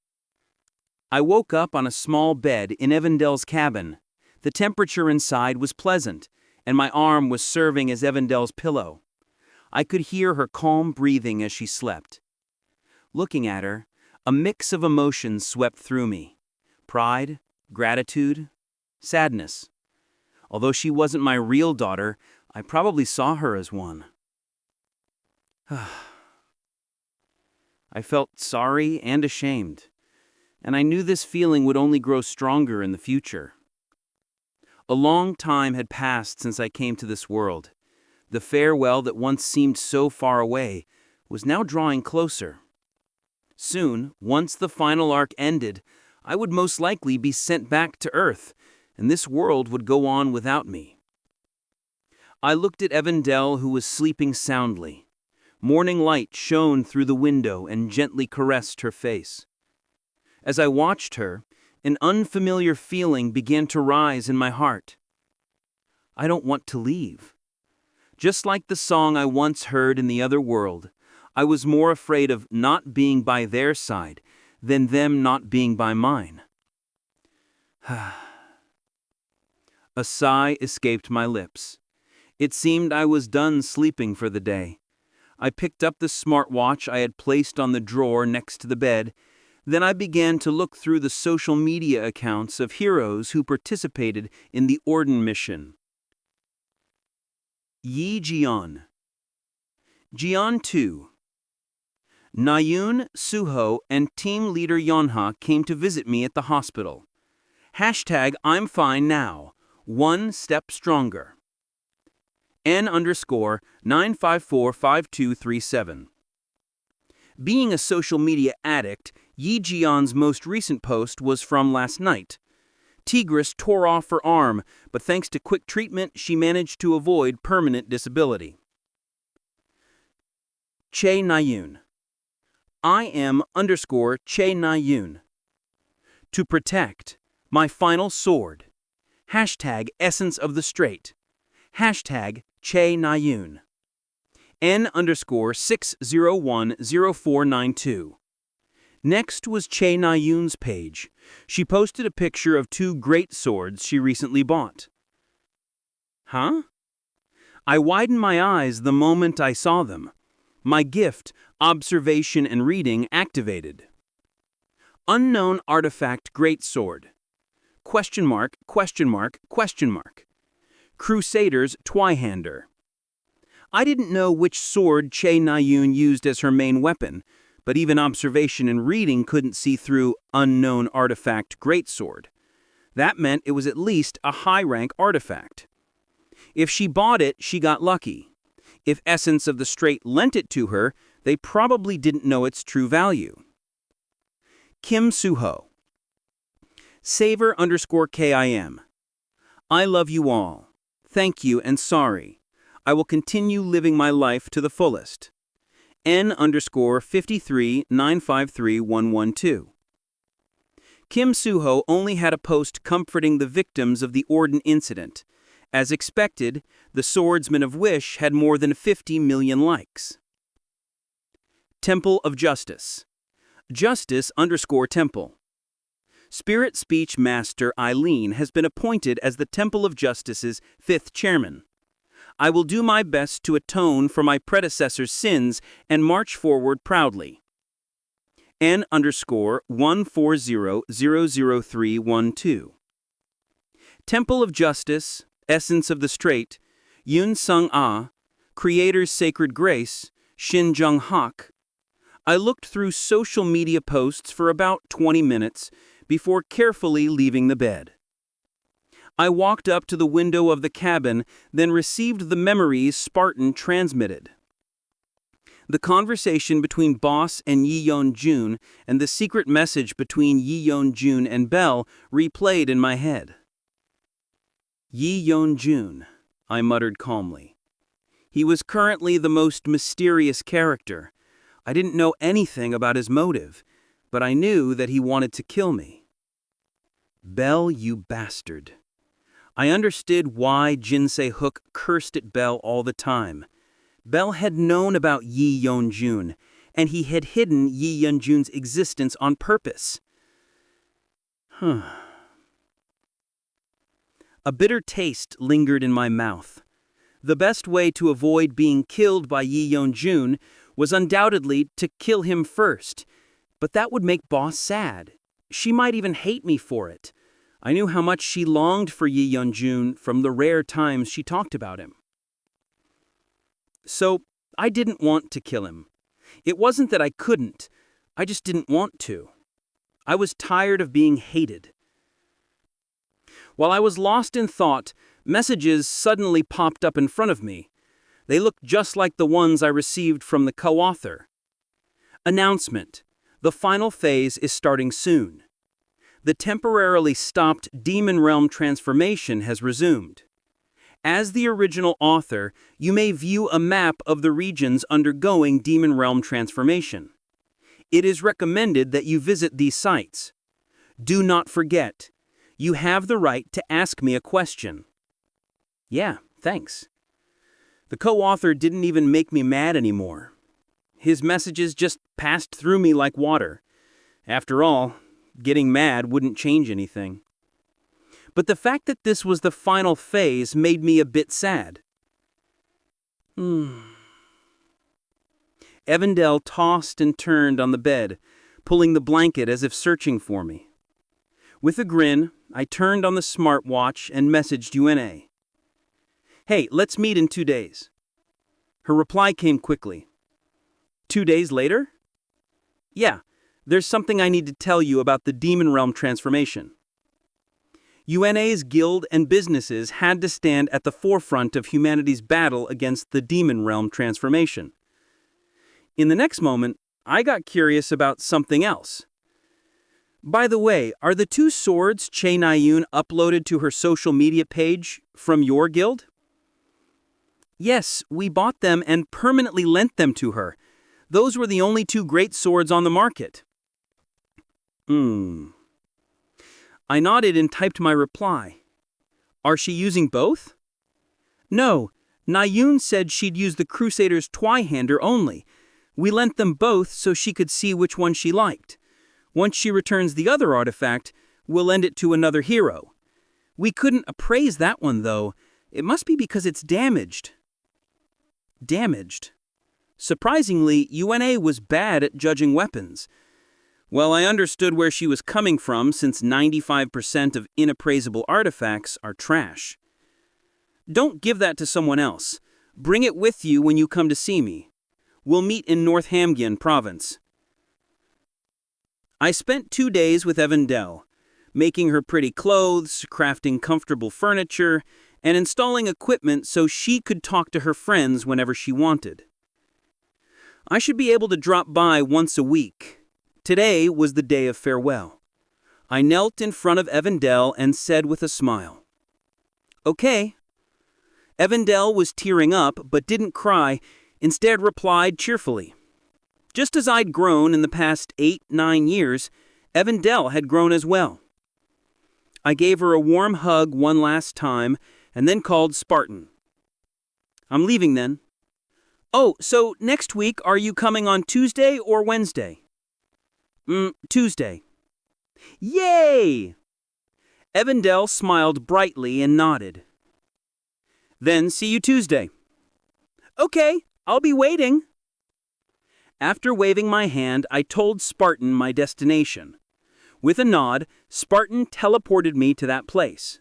I woke up on a small bed in Evandel's cabin. The temperature inside was pleasant, and my arm was serving as Evandel's pillow. I could hear her calm breathing as she slept. Looking at her, a mix of emotions swept through me. Pride, gratitude, sadness. Although she wasn't my real daughter, I probably saw her as one. I felt sorry and ashamed, and I knew this feeling would only grow stronger in the future. A long time had passed since I came to this world. The farewell that once seemed so far away was now drawing closer. Soon, once the final arc ended, I would most likely be sent back to Earth, and this world would go on without me. I looked at Evandel, who was sleeping soundly. Morning light shone through the window and gently caressed her face. As I watched her, an unfamiliar feeling began to rise in my heart. I don't want to leave. Just like the song I once heard in the other world, I was more afraid of not being by their side than them not being by mine. A sigh escaped my lips. It seemed I was done sleeping for the day. I picked up the smartwatch I had placed on the drawer next to the bed. Then I began to look through the social media accounts of heroes who participated in the Orden mission. Yi Jian. Jian 2. Nayun, Suho, and team leader Yonha came to visit me at the hospital. Hashtag I'm fine now. One step stronger. N_9545237. Being a social media addict, Yi Jian's most recent post was from last night. Tigris tore off her arm, but thanks to quick treatment, she managed to avoid permanent disability. Che Nayun. I am_Che Nayun. To protect. My final sword. Hashtag essence of the straight. Hashtag Che Nayun. N_6010492. Next was Che Nayun's page. She posted a picture of 2 great swords she recently bought. Huh? I widened my eyes the moment I saw them. My gift, observation and reading, activated. Unknown artifact greatsword. Question mark, question mark, question mark. Crusaders Twihander. I didn't know which sword Che Nayun used as her main weapon, but even observation and reading couldn't see through unknown artifact greatsword. That meant it was at least a high-rank artifact. If she bought it, she got lucky. If Essence of the Straight lent it to her, they probably didn't know its true value. Kim Suho. Saver_KIM. I love you all. Thank you and sorry. I will continue living my life to the fullest. N_539531112. Kim Suho only had a post comforting the victims of the Orden incident. As expected, the Swordsman of Wish had more than 50 million likes. Temple of Justice. Justice_Temple. Spirit Speech Master Eileen has been appointed as the Temple of Justice's 5th chairman. I will do my best to atone for my predecessor's sins and march forward proudly. N_14000312. Temple of Justice, Essence of the Straight, Yun Sung Ah, Creator's Sacred Grace, Shin Jung Hak. I looked through social media posts for about 20 minutes before carefully leaving the bed. I walked up to the window of the cabin, then received the memories Spartan transmitted. The conversation between Boss and Yi Yeon-jun and the secret message between Yi Yeon-jun and Belle replayed in my head. Yi Yeon-jun, I muttered calmly. He was currently the most mysterious character. I didn't know anything about his motive, but I knew that he wanted to kill me. Belle, you bastard. I understood why Jinsei Hook cursed at Belle all the time. Belle had known about Yi Yeon-jun, and he had hidden Yi Yeon-jun's existence on purpose. A bitter taste lingered in my mouth. The best way to avoid being killed by Yi Yeon-jun was undoubtedly to kill him first, but that would make Boss sad. She might even hate me for it. I knew how much she longed for Yi Yeon-jun from the rare times she talked about him. So, I didn't want to kill him. It wasn't that I couldn't. I just didn't want to. I was tired of being hated. While I was lost in thought, messages suddenly popped up in front of me. They looked just like the ones I received from the co-author. Announcement. The final phase is starting soon. The temporarily stopped Demon Realm transformation has resumed. As the original author, you may view a map of the regions undergoing Demon Realm transformation. It is recommended that you visit these sites. Do not forget, you have the right to ask me a question. Yeah, thanks. The co-author didn't even make me mad anymore. His messages just passed through me like water. After all, getting mad wouldn't change anything. but the fact that this was the final phase made me a bit sad. Evandel tossed and turned on the bed, pulling the blanket as if searching for me. With a grin, I turned on the smartwatch and messaged UNA. "Hey, let's meet in 2 days." Her reply came quickly. 2 days later? "Yeah, there's something I need to tell you about the Demon Realm transformation." UNA's guild and businesses had to stand at the forefront of humanity's battle against the Demon Realm transformation. In the next moment, I got curious about something else. By the way, are the 2 swords Che Nayun uploaded to her social media page from your guild? Yes, we bought them and permanently lent them to her. Those were the only 2 great swords on the market. I nodded and typed my reply. Are she using both? No, Nayun said she'd use the Crusader's Twihander only. We lent them both so she could see which one she liked. Once she returns the other artifact, we'll lend it to another hero. We couldn't appraise that one, though. It must be because it's damaged. Damaged? Surprisingly, UNA was bad at judging weapons. Well, I understood where she was coming from since 95% of inappraisable artifacts are trash. Don't give that to someone else. Bring it with you when you come to see me. We'll meet in North Hamgyong province. I spent 2 days with Evandel, making her pretty clothes, crafting comfortable furniture, and installing equipment so she could talk to her friends whenever she wanted. I should be able to drop by once a week. Today was the day of farewell. I knelt in front of Evandel and said with a smile, "Okay." Evandel was tearing up but didn't cry, instead replied cheerfully. Just as I'd grown in the past 8-9 years, Evandel had grown as well. I gave her a warm hug one last time and then called Spartan. "I'm leaving then." "Oh, so next week are you coming on Tuesday or Wednesday?" Tuesday." "Yay!" Evandel smiled brightly and nodded. "Then see you Tuesday." "Okay, I'll be waiting." After waving my hand, I told Spartan my destination. With a nod, Spartan teleported me to that place.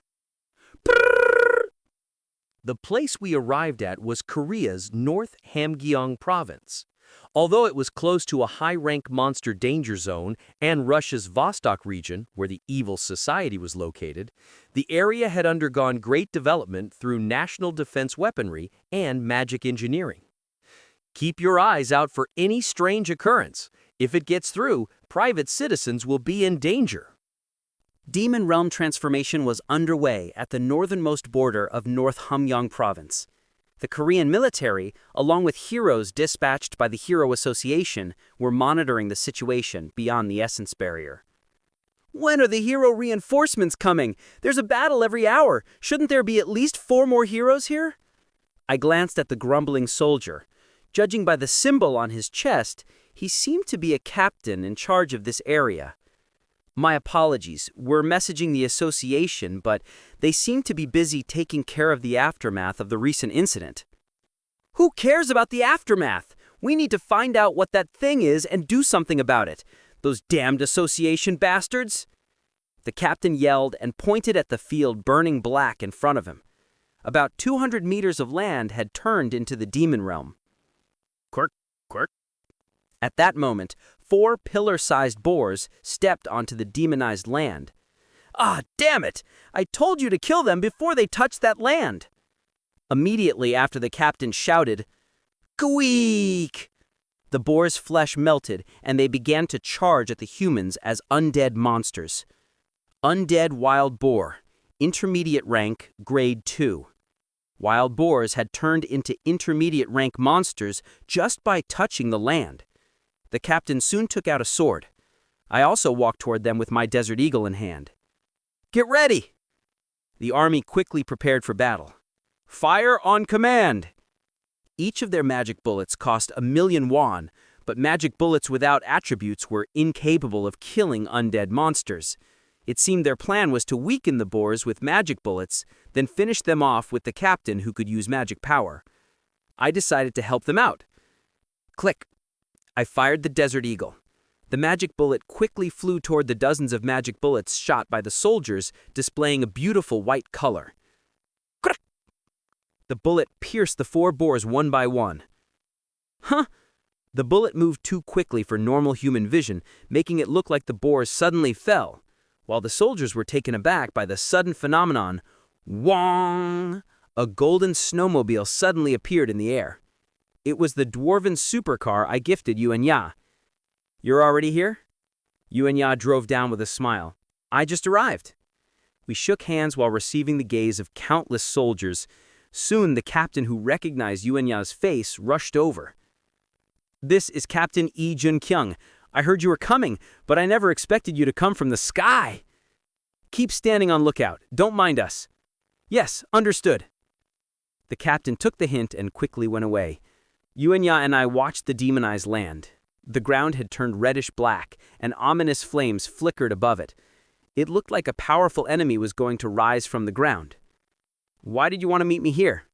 The place we arrived at was Korea's North Hamgyong province. Although it was close to a high-rank monster danger zone and Russia's Vostok region, where the evil society was located, the area had undergone great development through national defense weaponry and magic engineering. Keep your eyes out for any strange occurrence. If it gets through, private citizens will be in danger. Demon Realm transformation was underway at the northernmost border of North Hamgyong province. The Korean military, along with heroes dispatched by the Hero Association, were monitoring the situation beyond the essence barrier. "When are the hero reinforcements coming? There's a battle every hour. Shouldn't there be at least 4 more heroes here?" I glanced at the grumbling soldier. Judging by the symbol on his chest, he seemed to be a captain in charge of this area. My apologies. We're messaging the association, but they seem to be busy taking care of the aftermath of the recent incident. "Who cares about the aftermath? We need to find out what that thing is and do something about it. Those damned association bastards!" The captain yelled and pointed at the field burning black in front of him. About 200 meters of land had turned into the Demon Realm. Quirk, quirk. At that moment, 4 pillar-sized boars stepped onto the demonized land. "Ah, damn it! I told you to kill them before they touched that land!" Immediately after the captain shouted, "Squeak!" The boar's flesh melted, and they began to charge at the humans as undead monsters. Undead wild boar, intermediate rank, grade 2. Wild boars had turned into intermediate rank monsters just by touching the land. The captain soon took out a sword. I also walked toward them with my Desert Eagle in hand. "Get ready!" The army quickly prepared for battle. "Fire on command!" Each of their magic bullets cost 1,000,000 won, but magic bullets without attributes were incapable of killing undead monsters. It seemed their plan was to weaken the boars with magic bullets, then finish them off with the captain who could use magic power. I decided to help them out. Click. I fired the Desert Eagle. The magic bullet quickly flew toward the dozens of magic bullets shot by the soldiers, displaying a beautiful white color. Crack! The bullet pierced the 4 boars one by one. Huh? The bullet moved too quickly for normal human vision, making it look like the boars suddenly fell, while the soldiers were taken aback by the sudden phenomenon. Wong! A golden snowmobile suddenly appeared in the air. It was the dwarven supercar I gifted you and Ya. You're already here? You and Ya drove down with a smile. I just arrived. We shook hands while receiving the gaze of countless soldiers. Soon the captain who recognized Yu and Ya's face rushed over. This is Captain Lee Jun-kyung. I heard you were coming, but I never expected you to come from the sky. Keep standing on lookout. Don't mind us. Yes, understood. The captain took the hint and quickly went away. Yu and Ya and I watched the demonized land. The ground had turned reddish-black, and ominous flames flickered above it. It looked like a powerful enemy was going to rise from the ground. Why did you want to meet me here?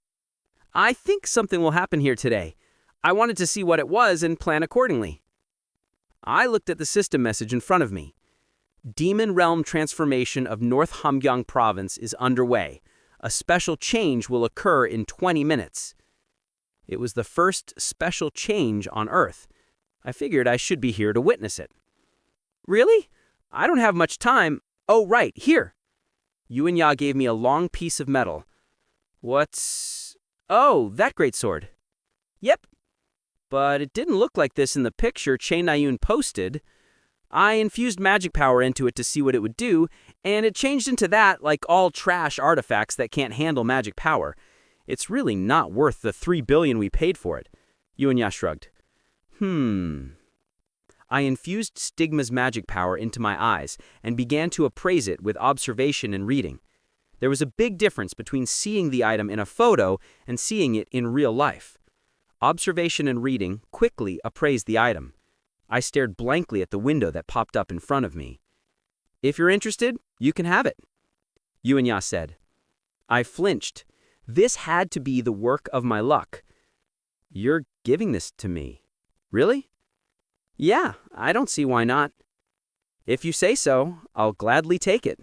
I think something will happen here today. I wanted to see what it was and plan accordingly. I looked at the system message in front of me. Demon Realm transformation of North Hamgyong Province is underway. A special change will occur in 20 minutes. It was the first special change on Earth. I figured I should be here to witness it. Really? I don't have much time. Oh, right, here. Yu and Ya gave me a long piece of metal. What's... Oh, that great sword. Yep. But it didn't look like this in the picture Che Nayun posted. I infused magic power into it to see what it would do, and it changed into that like all trash artifacts that can't handle magic power. It's really not worth the $3 billion we paid for it. Yu and Ya shrugged. I infused Stigma's magic power into my eyes and began to appraise it with observation and reading. There was a big difference between seeing the item in a photo and seeing it in real life. Observation and reading quickly appraised the item. I stared blankly at the window that popped up in front of me. If you're interested, you can have it, Yu and Ya said. I flinched. This had to be the work of my luck. You're giving this to me. Really? Yeah, I don't see why not. If you say so, I'll gladly take it.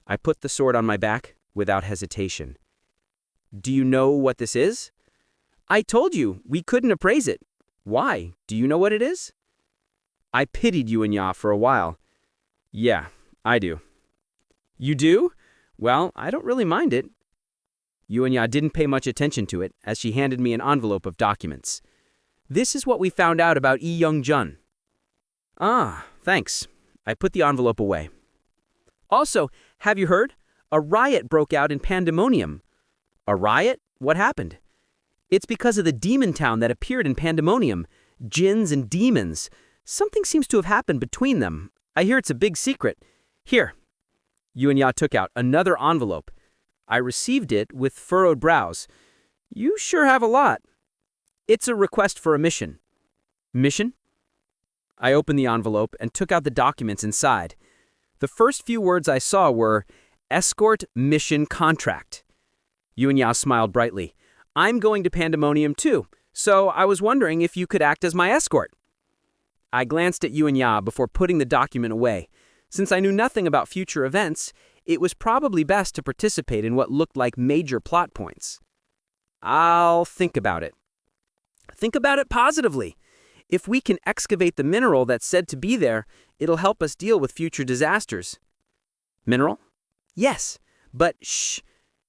I put the sword on my back without hesitation. Do you know what this is? I told you we couldn't appraise it. Why? Do you know what it is? I pitied Yu and Ya for a while. Yeah, I do. You do? Well, I don't really mind it. Yu and Ya didn't pay much attention to it as she handed me an envelope of documents. This is what we found out about Lee Young-jun. Ah, thanks. I put the envelope away. Also, have you heard? A riot broke out in Pandemonium. A riot? What happened? It's because of the demon town that appeared in Pandemonium. Jinns and demons. Something seems to have happened between them. I hear it's a big secret. Here. Yu and Ya took out another envelope. I received it with furrowed brows. You sure have a lot. It's a request for a mission. Mission? I opened the envelope and took out the documents inside. The first few words I saw were, Escort Mission Contract. Yu and Ya smiled brightly. I'm going to Pandemonium too, so I was wondering if you could act as my escort. I glanced at Yu and Ya before putting the document away. Since I knew nothing about future events, it was probably best to participate in what looked like major plot points. I'll think about it. Think about it positively. If we can excavate the mineral that's said to be there, it'll help us deal with future disasters. Mineral? Yes, but shh.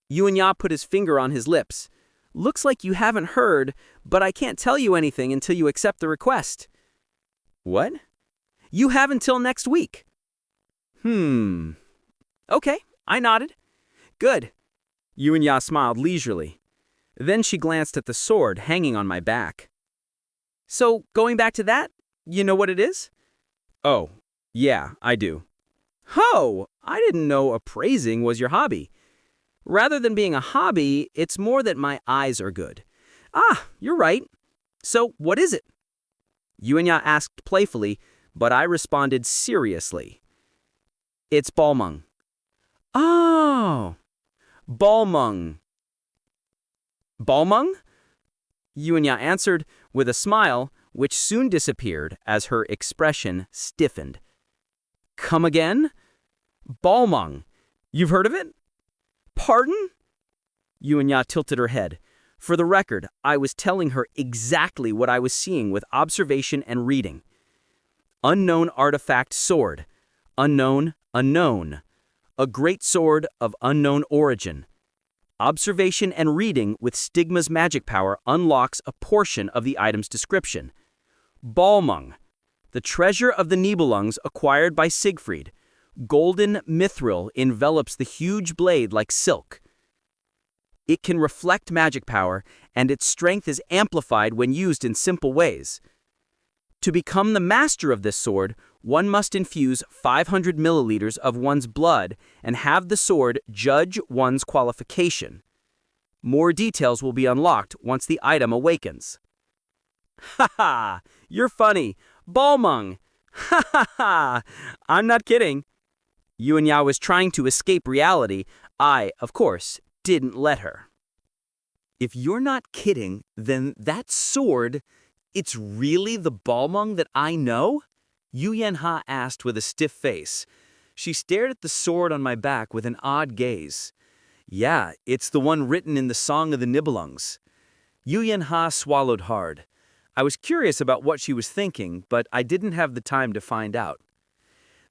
Yu and Ya put his finger on his lips. Looks like you haven't heard, but I can't tell you anything until you accept the request. What? You have until next week. Okay, I nodded. Good. Yu and Ya smiled leisurely. Then she glanced at the sword hanging on my back. So, going back to that, you know what it is? Oh, yeah, I do. Oh, I didn't know appraising was your hobby. Rather than being a hobby, it's more that my eyes are good. Ah, you're right. So, what is it? Yu and Ya asked playfully, but I responded seriously. It's Balmung. Oh, Balmung. Balmung? Yuanya answered with a smile, which soon disappeared as her expression stiffened. Come again? Balmung. You've heard of it? Pardon? Yuanya tilted her head. For the record, I was telling her exactly what I was seeing with observation and reading. Unknown artifact sword. Unknown, unknown. A great sword of unknown origin. Observation and reading with Stigma's magic power unlocks a portion of the item's description. Balmung. The treasure of the Nibelungs acquired by Siegfried. Golden mithril envelops the huge blade like silk. It can reflect magic power, and its strength is amplified when used in simple ways. To become the master of this sword, one must infuse 500 milliliters of one's blood and have the sword judge one's qualification. More details will be unlocked once the item awakens. Ha ha! You're funny! Balmung! Ha ha ha! I'm not kidding. Yuanya was trying to escape reality. I, of course, didn't let her. If you're not kidding, then that sword, it's really the Balmung that I know? Yuanya asked with a stiff face. She stared at the sword on my back with an odd gaze. Yeah, it's the one written in the Song of the Nibelungs. Yuanya swallowed hard. I was curious about what she was thinking, but I didn't have the time to find out.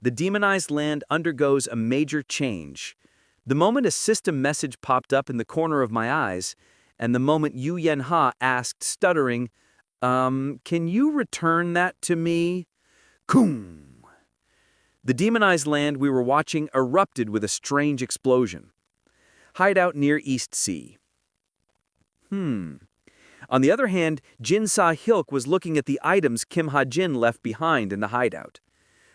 The demonized land undergoes a major change. The moment a system message popped up in the corner of my eyes, and the moment Yuanya asked, stuttering, can you return that to me? Koom! The demonized land we were watching erupted with a strange explosion. Hideout near East Sea. On the other hand, Jin Sa-hyuk was looking at the items Kim Hajin left behind in the hideout.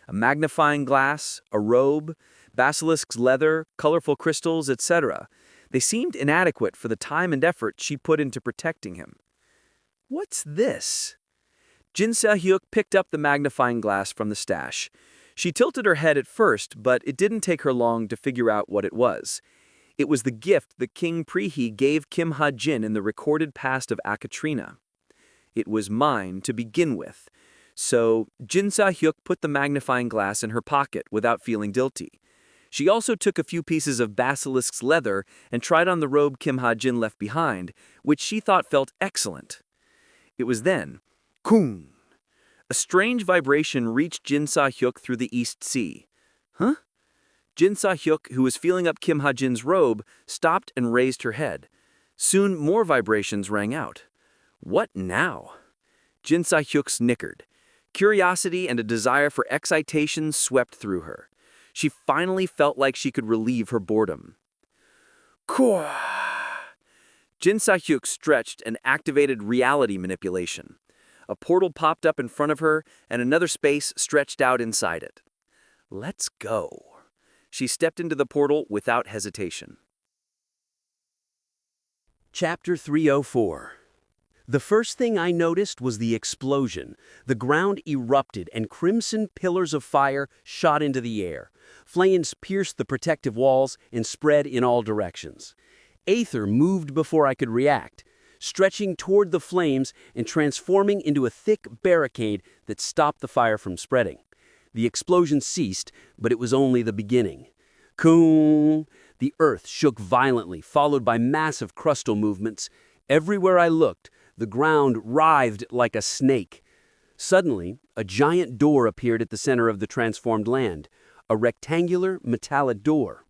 A magnifying glass, a robe, basilisk's leather, colorful crystals, etc. They seemed inadequate for the time and effort she put into protecting him. What's this? Jin Sa-hyuk picked up the magnifying glass from the stash. She tilted her head at first, but it didn't take her long to figure out what it was. It was the gift that King Prihi gave Kim Hajin in the recorded past of Akatrina. It was mine to begin with. So Jin Sa-hyuk put the magnifying glass in her pocket without feeling guilty. She also took a few pieces of basilisk's leather and tried on the robe Kim Hajin left behind, which she thought felt excellent. It was then, koom! A strange vibration reached Jin Sa-hyuk through the East Sea. Huh? Jin Sa-hyuk, who was feeling up Kim Hajin's robe, stopped and raised her head. Soon more vibrations rang out. What now? Jin Sa-hyuk snickered. Curiosity and a desire for excitation swept through her. She finally felt like she could relieve her boredom. Kua! Jin Sa-hyuk stretched and activated reality manipulation. A portal popped up in front of her, and another space stretched out inside it. Let's go. She stepped into the portal without hesitation. Chapter 304. The first thing I noticed was the explosion. The ground erupted and crimson pillars of fire shot into the air. Flames pierced the protective walls and spread in all directions. Aether moved before I could react, stretching toward the flames and transforming into a thick barricade that stopped the fire from spreading. The explosion ceased, but it was only the beginning. Koom! The earth shook violently, followed by massive crustal movements. Everywhere I looked, the ground writhed like a snake. Suddenly, a giant door appeared at the center of the transformed land, a rectangular metallic door.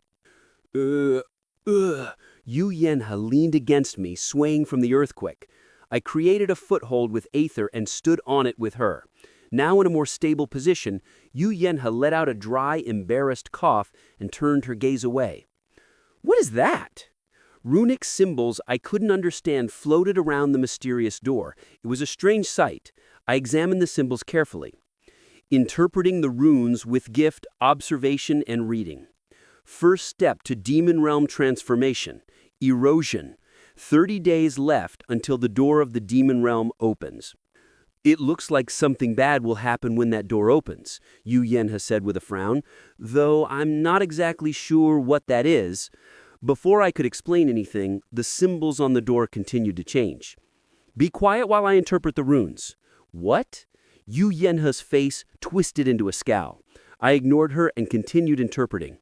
Yuanya leaned against me, swaying from the earthquake. I created a foothold with Aether and stood on it with her. Now in a more stable position, Yuanya let out a dry, embarrassed cough and turned her gaze away. What is that? Runic symbols I couldn't understand floated around the mysterious door. It was a strange sight. I examined the symbols carefully. Interpreting the runes with gift, observation, and reading. First step to demon realm transformation. Erosion. 30 days left until the door of the demon realm opens. It looks like something bad will happen when that door opens, Yu Yenha said with a frown, though I'm not exactly sure what that is. Before I could explain anything, the symbols on the door continued to change. Be quiet while I interpret the runes. What? Yu Yenha's face twisted into a scowl. I ignored her and continued interpreting.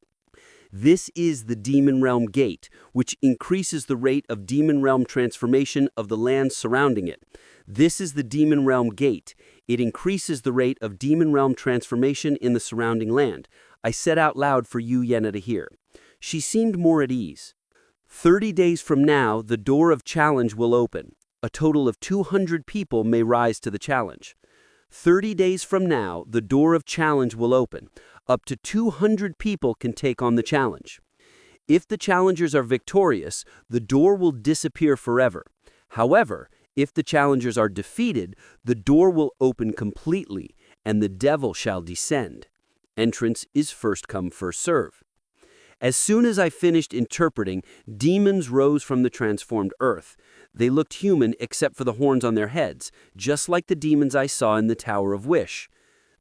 This is the Demon Realm Gate, which increases the rate of Demon Realm transformation of the land surrounding it. This is the Demon Realm Gate. It increases the rate of Demon Realm transformation in the surrounding land. I said out loud for Yu Yenha to hear. She seemed more at ease. 30 days from now, the door of challenge will open. A total of 200 people may rise to the challenge. 30 days from now, the door of challenge will open. Up to 200 people can take on the challenge. If the challengers are victorious, the door will disappear forever. However, if the challengers are defeated, the door will open completely, and the devil shall descend. Entrance is first come, first serve. As soon as I finished interpreting, demons rose from the transformed earth. They looked human except for the horns on their heads, just like the demons I saw in the Tower of Wish.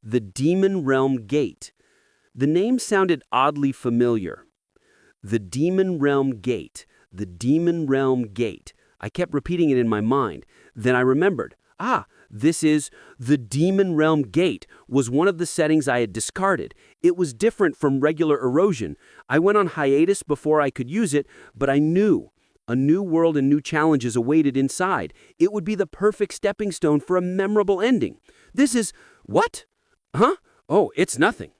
The Demon Realm Gate. The name sounded oddly familiar. The Demon Realm Gate. The Demon Realm Gate. I kept repeating it in my mind. Then I remembered. This is the Demon Realm Gate was one of the settings I had discarded. It was different from regular erosion. I went on hiatus before I could use it, but I knew. A new world and new challenges awaited inside. It would be the perfect stepping stone for a memorable ending. This is... What? Huh? Oh, it's nothing.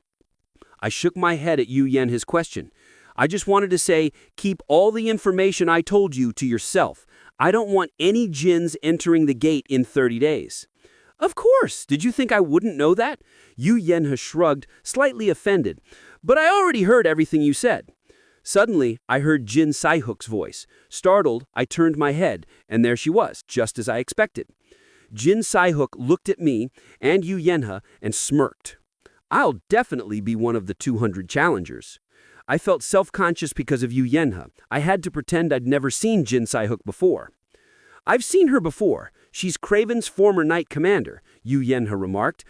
I shook my head at Yu Yenha's question. I just wanted to say, keep all the information I told you to yourself. I don't want any jinns entering the gate in 30 days. Of course. Did you think I wouldn't know that? Yu Yenha shrugged, slightly offended. But I already heard everything you said. Suddenly, I heard Jin Sai-hook's voice. Startled, I turned my head, and there she was, just as I expected. Jin Sai-hook looked at me and Yu Yenha and smirked. I'll definitely be one of the 200 challengers. I felt self-conscious because of Yu Yenha. I had to pretend I'd never seen Jin Sai-hook before. I've seen her before. She's Craven's former knight commander, Yu Yenha remarked.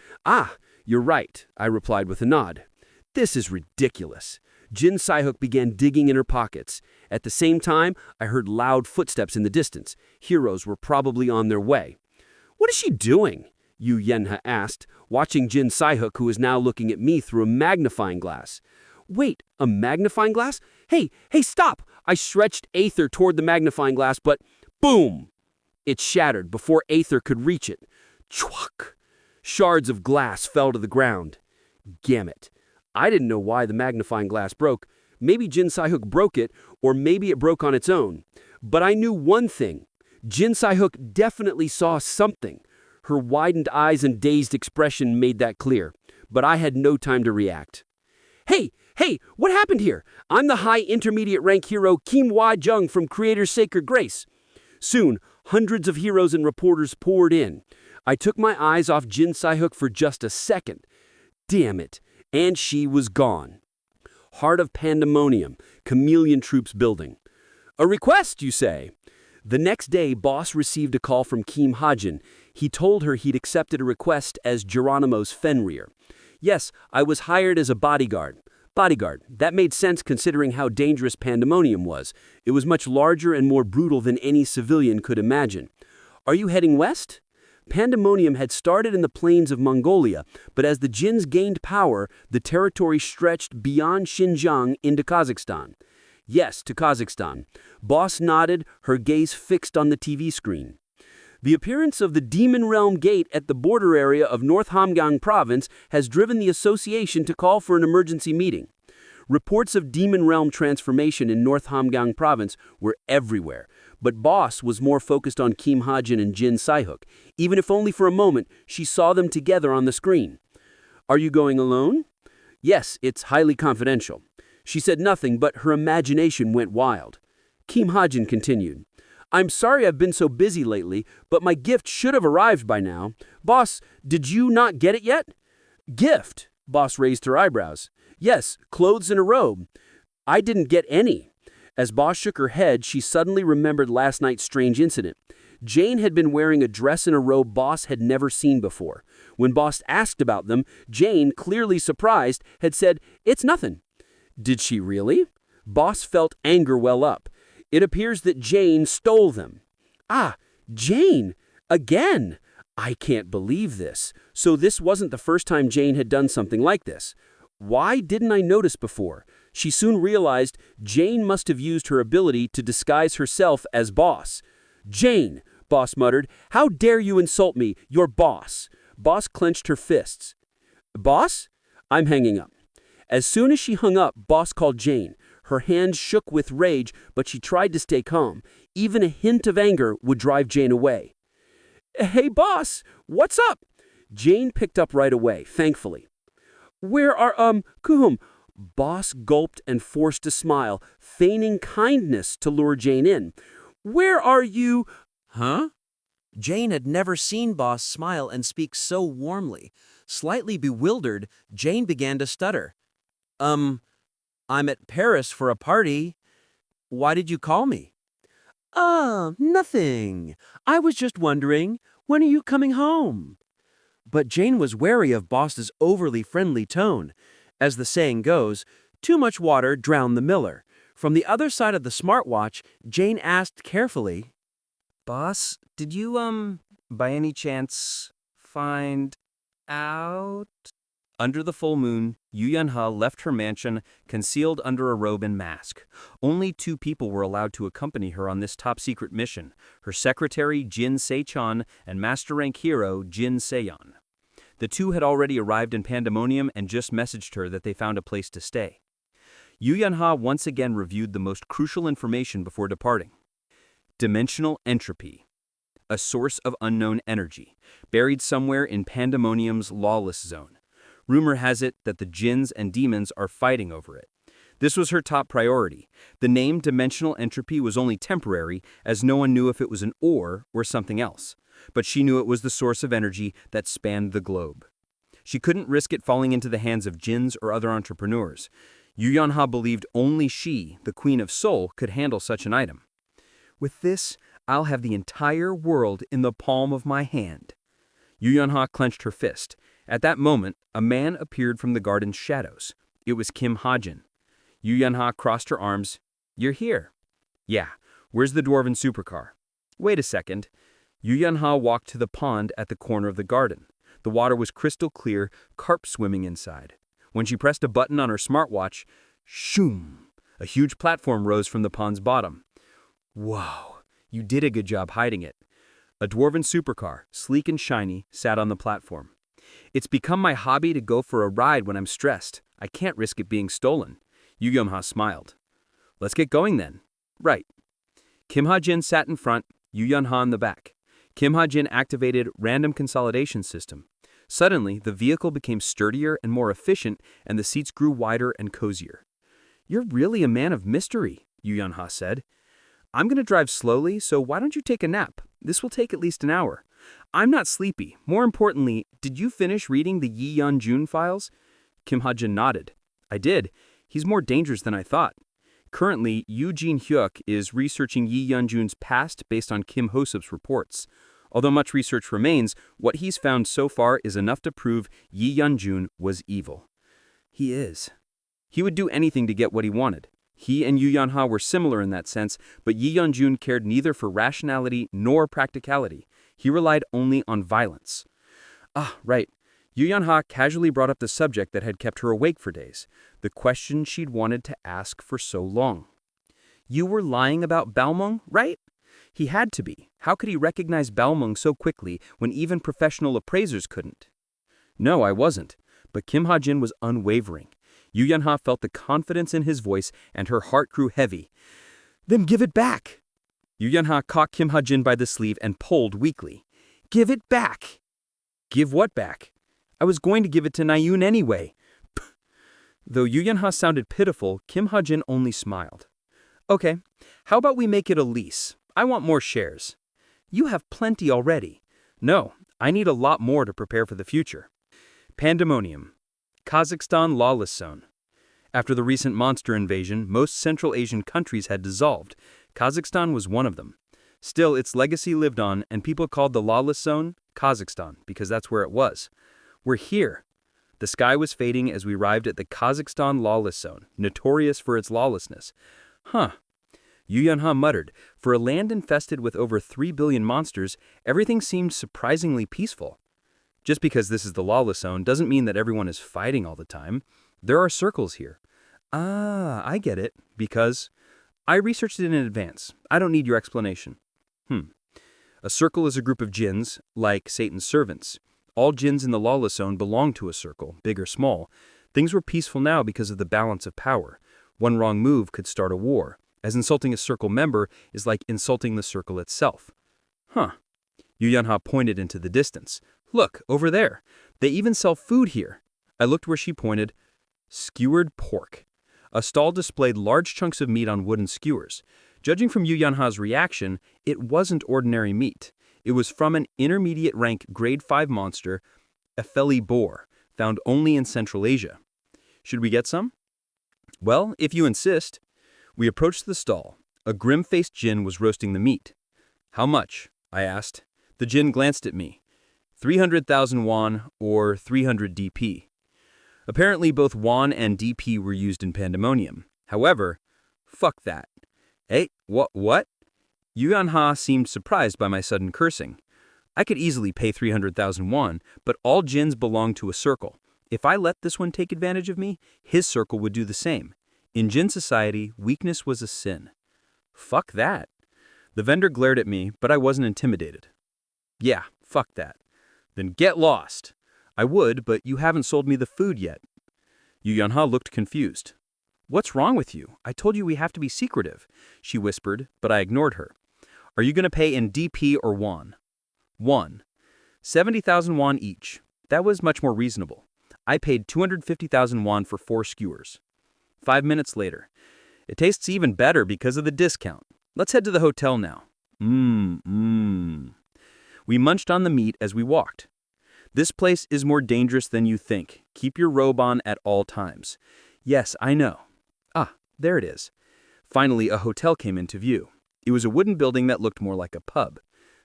You're right, I replied with a nod. This is ridiculous. Jin Sai-hook began digging in her pockets. At the same time, I heard loud footsteps in the distance. Heroes were probably on their way. What is she doing? Yu Yenha asked, watching Jin Sai-hook, who was now looking at me through a magnifying glass. Wait, a magnifying glass? Hey, stop! I stretched Aether toward the magnifying glass, but boom! It shattered before Aether could reach it. Chwak! Shards of glass fell to the ground. Gammit. I didn't know why the magnifying glass broke. Maybe Jin Sai-hook broke it, or maybe it broke on its own. But I knew one thing. Jin Sai-hook definitely saw something. Her widened eyes and dazed expression made that clear. But I had no time to react. Hey, what happened here? I'm the high intermediate rank hero Kim Hwa-jung from Creator's Sacred Grace. Soon, hundreds of heroes and reporters poured in. I took my eyes off Jin Sai-hook for just a second. Damn it. And she was gone. Heart of pandemonium, chameleon troops building. A request, you say? The next day, Boss received a call from Kim Hajin. He told her he'd accepted a request as Geronimo's Fenrir. Yes, I was hired as a bodyguard. That made sense considering how dangerous pandemonium was. It was much larger and more brutal than any civilian could imagine. Are you heading west? Pandemonium had started in the plains of Mongolia, but as the Jinns gained power, the territory stretched beyond Xinjiang into Kazakhstan. Yes, to Kazakhstan. Boss nodded, her gaze fixed on the TV screen. The appearance of the Demon Realm Gate at the border area of North Hamgyong Province has driven the association to call for an emergency meeting. Reports of Demon Realm transformation in North Hamgyong Province were everywhere, but Boss was more focused on Kim Hajin and Jin Sai-hook. Even if only for a moment, she saw them together on the screen. Are you going alone? Yes, it's highly confidential. She said nothing, but her imagination went wild. Kim Hajin continued. I'm sorry I've been so busy lately, but my gift should have arrived by now. Boss, did you not get it yet? Gift? Boss raised her eyebrows. Yes, clothes and a robe. I didn't get any. As Boss shook her head, she suddenly remembered last night's strange incident. Jane had been wearing a dress and a robe Boss had never seen before. When Boss asked about them, Jane, clearly surprised, had said, "It's nothing." Did she really? Boss felt anger well up. It appears that Jane stole them. Ah, Jane! Again! I can't believe this. So this wasn't the first time Jane had done something like this. Why didn't I notice before? She soon realized Jane must have used her ability to disguise herself as Boss. "Jane," Boss muttered, "how dare you insult me, your boss?" Boss clenched her fists. "Boss? I'm hanging up." As soon as she hung up, Boss called Jane. Her hands shook with rage, but she tried to stay calm. Even a hint of anger would drive Jane away. "Hey, Boss, what's up?" Jane picked up right away, thankfully. "Where are, Kuhum?" Boss gulped and forced a smile, feigning kindness to lure Jane in. "Where are you?" Huh? Jane had never seen Boss smile and speak so warmly. Slightly bewildered, Jane began to stutter. I'm at Paris for a party. Why did you call me?" Nothing. I was just wondering, when are you coming home?" But Jane was wary of Boss's overly friendly tone. As the saying goes, too much water drowned the miller. From the other side of the smartwatch, Jane asked carefully, Boss, did you, by any chance, find out? Under the full moon, Yu Yunha left her mansion, concealed under a robe and mask. Only 2 people were allowed to accompany her on this top-secret mission, her secretary Jin Se-chan and master-rank hero Jin Se-yeon. The 2 had already arrived in Pandemonium and just messaged her that they found a place to stay. Yu Yunha once again reviewed the most crucial information before departing. Dimensional entropy, a source of unknown energy, buried somewhere in Pandemonium's lawless zone. Rumor has it that the jinns and demons are fighting over it. This was her top priority. The name dimensional entropy was only temporary, as no one knew if it was an ore or something else. But she knew it was the source of energy that spanned the globe. She couldn't risk it falling into the hands of jinns or other entrepreneurs. Yu Yunha believed only she, the Queen of Soul, could handle such an item. With this, I'll have the entire world in the palm of my hand. Yu Yunha clenched her fist. At that moment, a man appeared from the garden's shadows. It was Kim Hajin. Yu Yunha crossed her arms. "You're here." "Yeah. Where's the dwarven supercar?" "Wait a second." Yu Yunha walked to the pond at the corner of the garden. The water was crystal clear, carp swimming inside. When she pressed a button on her smartwatch, shoom! A huge platform rose from the pond's bottom. "Whoa, you did a good job hiding it." A dwarven supercar, sleek and shiny, sat on the platform. "It's become my hobby to go for a ride when I'm stressed. I can't risk it being stolen." Yu Yunha smiled. "Let's get going then." "Right." Kim Ha-jin sat in front, Yu Yunha in the back. Kim Ha-jin activated Random Consolidation System. Suddenly, the vehicle became sturdier and more efficient, and the seats grew wider and cozier. "You're really a man of mystery," Yu Yunha said. "I'm going to drive slowly, so why don't you take a nap? This will take at least an hour." "I'm not sleepy. More importantly, did you finish reading the Yi Yeon-jun files?" Kim Ha-jin nodded. "I did. He's more dangerous than I thought." Currently, Yoo Jin-hyuk is researching Yi Yeon-jun's past based on Kim Ho-sub's reports. Although much research remains, what he's found so far is enough to prove Yi Yeon-jun was evil. He is. He would do anything to get what he wanted. He and Yu Yunha were similar in that sense, but Yi Yeon-jun cared neither for rationality nor practicality. He relied only on violence. Ah, right. Yu Yunha casually brought up the subject that had kept her awake for days, the question she'd wanted to ask for so long. "You were lying about Balmung, right?" He had to be. How could he recognize Balmung so quickly when even professional appraisers couldn't? "No, I wasn't." But Kim Ha-jin was unwavering. Yu Yunha felt the confidence in his voice, and her heart grew heavy. "Then give it back." Yu Yunha caught Kim Ha-jin by the sleeve and pulled weakly. "Give it back." "Give what back?" "I was going to give it to Nayun anyway." Though Yu Yunha sounded pitiful, Kim Ha-jin only smiled. "Okay, how about we make it a lease? I want more shares." "You have plenty already." "No, I need a lot more to prepare for the future." Pandemonium. Kazakhstan lawless zone. After the recent monster invasion, most Central Asian countries had dissolved. Kazakhstan was one of them. Still, its legacy lived on, and people called the lawless zone Kazakhstan because that's where it was. We're here. The sky was fading as we arrived at the Kazakhstan lawless zone, notorious for its lawlessness. Huh. Yu Yanha muttered, for a land infested with over 3 billion monsters, everything seemed surprisingly peaceful. Just because this is the lawless zone doesn't mean that everyone is fighting all the time. There are circles here. Ah, I get it, because I researched it in advance. I don't need your explanation. A circle is a group of jinns, like Satan's servants. All jinns in the lawless zone belong to a circle, big or small. Things were peaceful now because of the balance of power. One wrong move could start a war, as insulting a circle member is like insulting the circle itself. Yu Yanha pointed into the distance. Look, over there. They even sell food here. I looked where she pointed. Skewered pork. A stall displayed large chunks of meat on wooden skewers. Judging from Yu Yanha's reaction, it wasn't ordinary meat. It was from an intermediate rank grade 5 monster, a Feli boar, found only in Central Asia. Should we get some? Well, if you insist. We approached the stall. A grim-faced jinn was roasting the meat. How much? I asked. The jinn glanced at me. 300,000 won, or 300 DP. Apparently both won and DP were used in Pandemonium. However, fuck that. Hey, what? Yu Yanha seemed surprised by my sudden cursing. I could easily pay 300,000 won, but all jinns belong to a circle. If I let this one take advantage of me, his circle would do the same. In jinn society, weakness was a sin. Fuck that. The vendor glared at me, but I wasn't intimidated. Yeah, fuck that. Then get lost. I would, but you haven't sold me the food yet. Yu Yanha looked confused. What's wrong with you? I told you we have to be secretive, she whispered, but I ignored her. Are you going to pay in DP or won? Won. 70,000 won each. That was much more reasonable. I paid 250,000 won for 4 skewers. 5 minutes later. It tastes even better because of the discount. Let's head to the hotel now. We munched on the meat as we walked. This place is more dangerous than you think. Keep your robe on at all times. Yes, I know. There it is. Finally, a hotel came into view. It was a wooden building that looked more like a pub.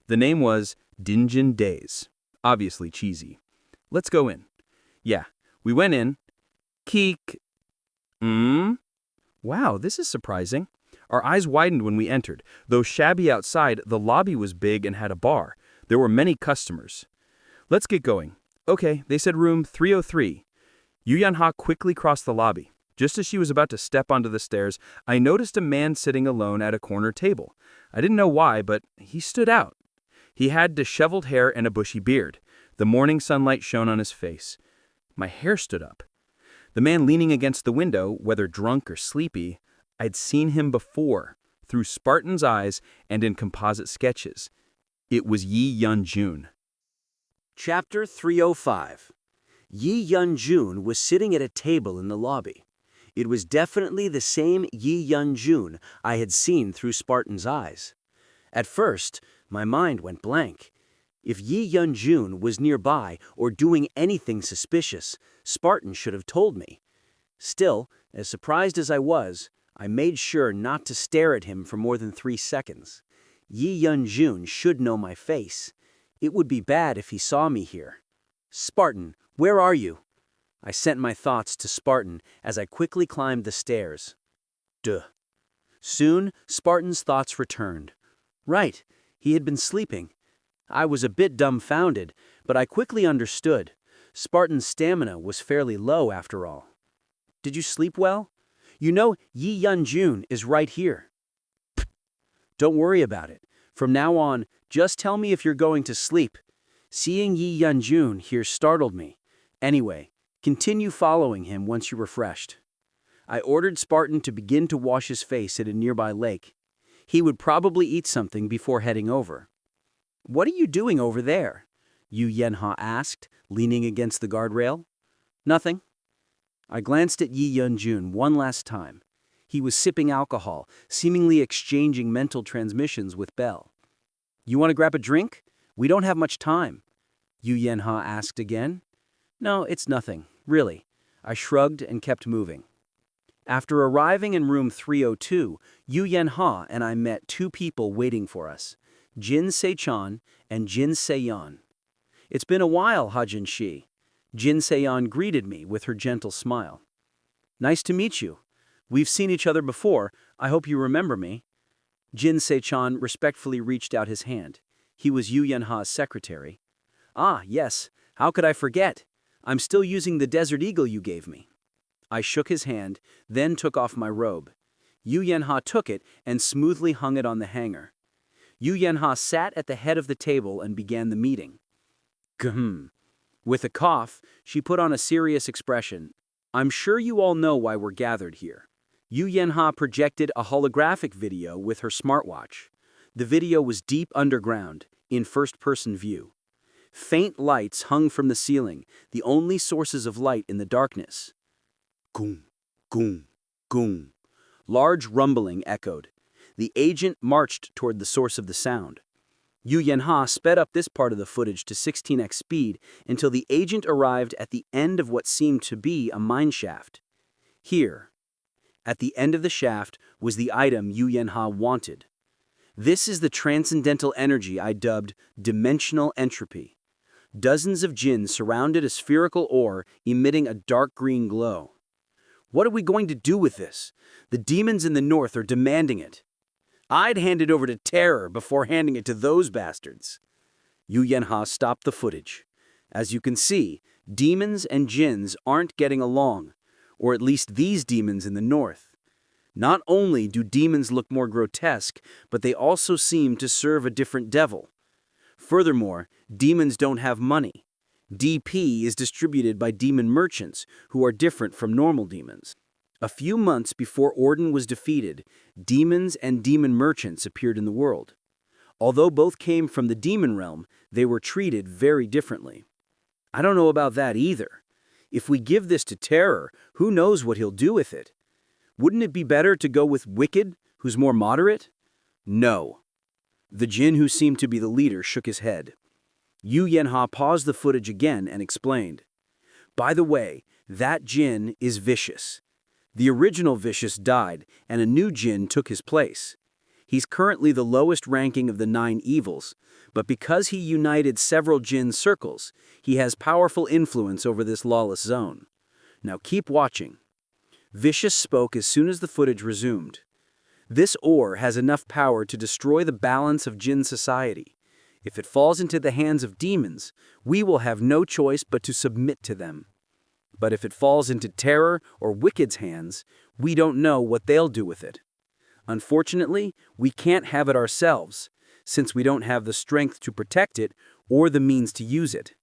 The name was Dinjin Days. Obviously cheesy. Let's go in. Yeah, we went in. Keek. Wow, this is surprising. Our eyes widened when we entered. Though shabby outside, the lobby was big and had a bar. There were many customers. Let's get going. Okay, they said room 303. Yu Yanha quickly crossed the lobby. Just as she was about to step onto the stairs, I noticed a man sitting alone at a corner table. I didn't know why, but he stood out. He had disheveled hair and a bushy beard. The morning sunlight shone on his face. My hair stood up. The man leaning against the window, whether drunk or sleepy, I'd seen him before, through Spartan's eyes and in composite sketches. It was Yi Yun-jun. Chapter 305. Yi Yun-jun was sitting at a table in the lobby. It was definitely the same Yi Yun-jun I had seen through Spartan's eyes. At first, my mind went blank. If Yi Yun-jun was nearby or doing anything suspicious, Spartan should have told me. Still, as surprised as I was, I made sure not to stare at him for more than 3 seconds. Yi Yun-jun should know my face. It would be bad if he saw me here. Spartan, where are you? I sent my thoughts to Spartan as I quickly climbed the stairs. Duh. Soon, Spartan's thoughts returned. Right, he had been sleeping. I was a bit dumbfounded, but I quickly understood. Spartan's stamina was fairly low after all. Did you sleep well? You know Yi Yun-jun is right here. Pfft. Don't worry about it. From now on, just tell me if you're going to sleep. Seeing Yi Yun-jun here startled me. Anyway, continue following him once you're refreshed. I ordered Spartan to begin to wash his face at a nearby lake. He would probably eat something before heading over. What are you doing over there? Yu Yanha asked, leaning against the guardrail. Nothing. I glanced at Yi Yun-jun one last time. He was sipping alcohol, seemingly exchanging mental transmissions with Belle. You want to grab a drink? We don't have much time. Yu Yanha asked again. No, it's nothing, really. I shrugged and kept moving. After arriving in room 302, Yu Yanha and I met 2 people waiting for us. Jin Se-chan and Jin Se-yan. It's been a while, Hajin Shi. Jin Se-yan greeted me with her gentle smile. Nice to meet you. We've seen each other before. I hope you remember me. Jin Se-chan respectfully reached out his hand. He was Yu Yenha's secretary. Ah, yes. How could I forget? I'm still using the Desert Eagle you gave me. I shook his hand, then took off my robe. Yu Yenha took it and smoothly hung it on the hanger. Yu Yenha sat at the head of the table and began the meeting. Ghm. With a cough, she put on a serious expression. I'm sure you all know why we're gathered here. Yu Yenha projected a holographic video with her smartwatch. The video was deep underground, in first-person view. Faint lights hung from the ceiling, the only sources of light in the darkness. Goom, goom, goom. Large rumbling echoed. The agent marched toward the source of the sound. Yu Yenha sped up this part of the footage to 16x speed until the agent arrived at the end of what seemed to be a mine shaft. Here, at the end of the shaft, was the item Yu Yenha wanted. This is the transcendental energy I dubbed dimensional entropy. Dozens of jinn surrounded a spherical ore emitting a dark green glow. What are we going to do with this? The demons in the north are demanding it. I'd hand it over to Terror before handing it to those bastards. Yu Yenha stopped the footage. As you can see, demons and jinns aren't getting along, or at least these demons in the north. Not only do demons look more grotesque, but they also seem to serve a different devil. Furthermore, demons don't have money. DP is distributed by demon merchants, who are different from normal demons. A few months before Orden was defeated, demons and demon merchants appeared in the world. Although both came from the demon realm, they were treated very differently. I don't know about that either. If we give this to Terror, who knows what he'll do with it? Wouldn't it be better to go with Wicked, who's more moderate? No. The jinn who seemed to be the leader shook his head. Yu Yenha paused the footage again and explained. By the way, that jinn is Vicious. The original Vicious died, and a new jinn took his place. He's currently the lowest ranking of the 9 evils, but because he united several jinn circles, he has powerful influence over this lawless zone. Now keep watching. Vicious spoke as soon as the footage resumed. This ore has enough power to destroy the balance of jinn society. If it falls into the hands of demons, we will have no choice but to submit to them. But if it falls into Terror or Wicked's hands, we don't know what they'll do with it. Unfortunately, we can't have it ourselves, since we don't have the strength to protect it or the means to use it.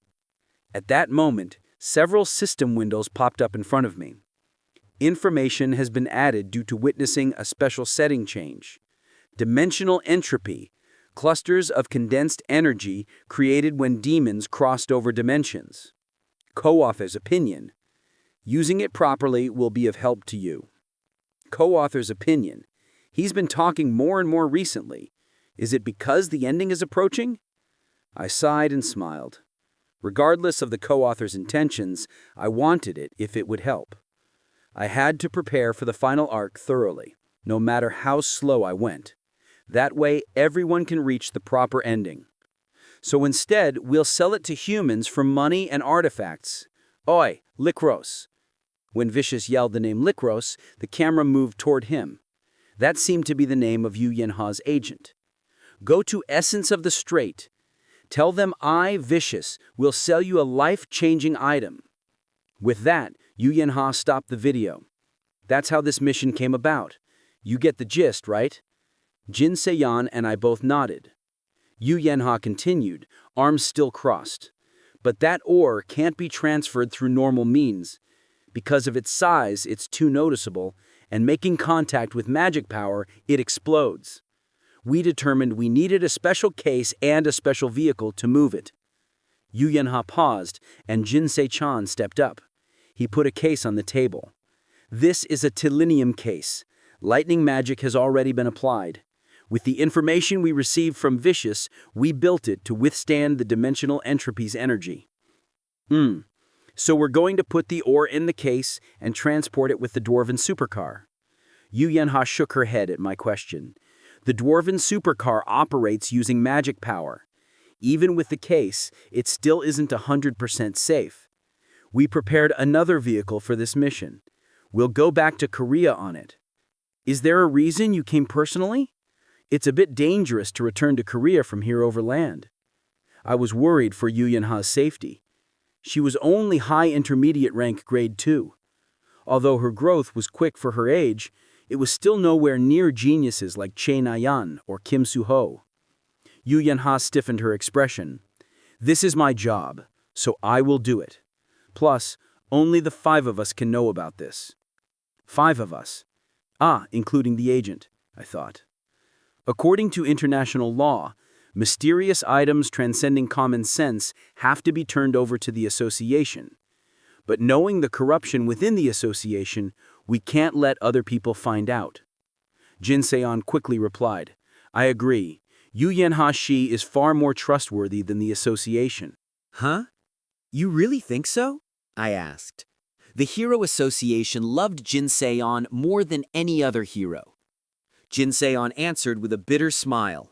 At that moment, several system windows popped up in front of me. Information has been added due to witnessing a special setting change. Dimensional entropy, clusters of condensed energy created when demons crossed over dimensions. Co-author's opinion. Using it properly will be of help to you. Co-author's opinion. He's been talking more and more recently. Is it because the ending is approaching? I sighed and smiled. Regardless of the co-author's intentions, I wanted it if it would help. I had to prepare for the final arc thoroughly, no matter how slow I went. That way, everyone can reach the proper ending. So instead, we'll sell it to humans for money and artifacts. Oi, Lycros. When Vicious yelled the name Lycros, the camera moved toward him. That seemed to be the name of Yu Yenha's agent. Go to Essence of the Strait. Tell them I, Vicious, will sell you a life-changing item. With that, Yu Yenha stopped the video. That's how this mission came about. You get the gist, right? Jin Se-yan and I both nodded. Yu Yenha continued, arms still crossed. But that ore can't be transferred through normal means. Because of its size, it's too noticeable, and making contact with magic power, it explodes. We determined we needed a special case and a special vehicle to move it. Yu Yenha paused, and Jin Se-chan stepped up. He put a case on the table. This is a Tilinium case. Lightning magic has already been applied. With the information we received from Vicious, we built it to withstand the dimensional entropy's energy. So we're going to put the ore in the case and transport it with the Dwarven supercar. Yu Yenha shook her head at my question. The dwarven supercar operates using magic power. Even with the case, it still isn't 100% safe. We prepared another vehicle for this mission. We'll go back to Korea on it. Is there a reason you came personally? It's a bit dangerous to return to Korea from here over land. I was worried for Yu Yunha's safety. She was only high intermediate rank grade 2. Although her growth was quick for her age, it was still nowhere near geniuses like Che Na-yan or Kim Soo-ho. Yu Yunha stiffened her expression. This is my job, so I will do it. Plus, only the 5 of us can know about this. 5 of us. Including the agent, I thought. According to international law, mysterious items transcending common sense have to be turned over to the association. But knowing the corruption within the association, we can't let other people find out. Jin Se-on quickly replied, I agree. Yu Yunha Shi is far more trustworthy than the association. Huh? You really think so? I asked. The Hero Association loved Jin Se-on more than any other hero. Jin Se-on answered with a bitter smile.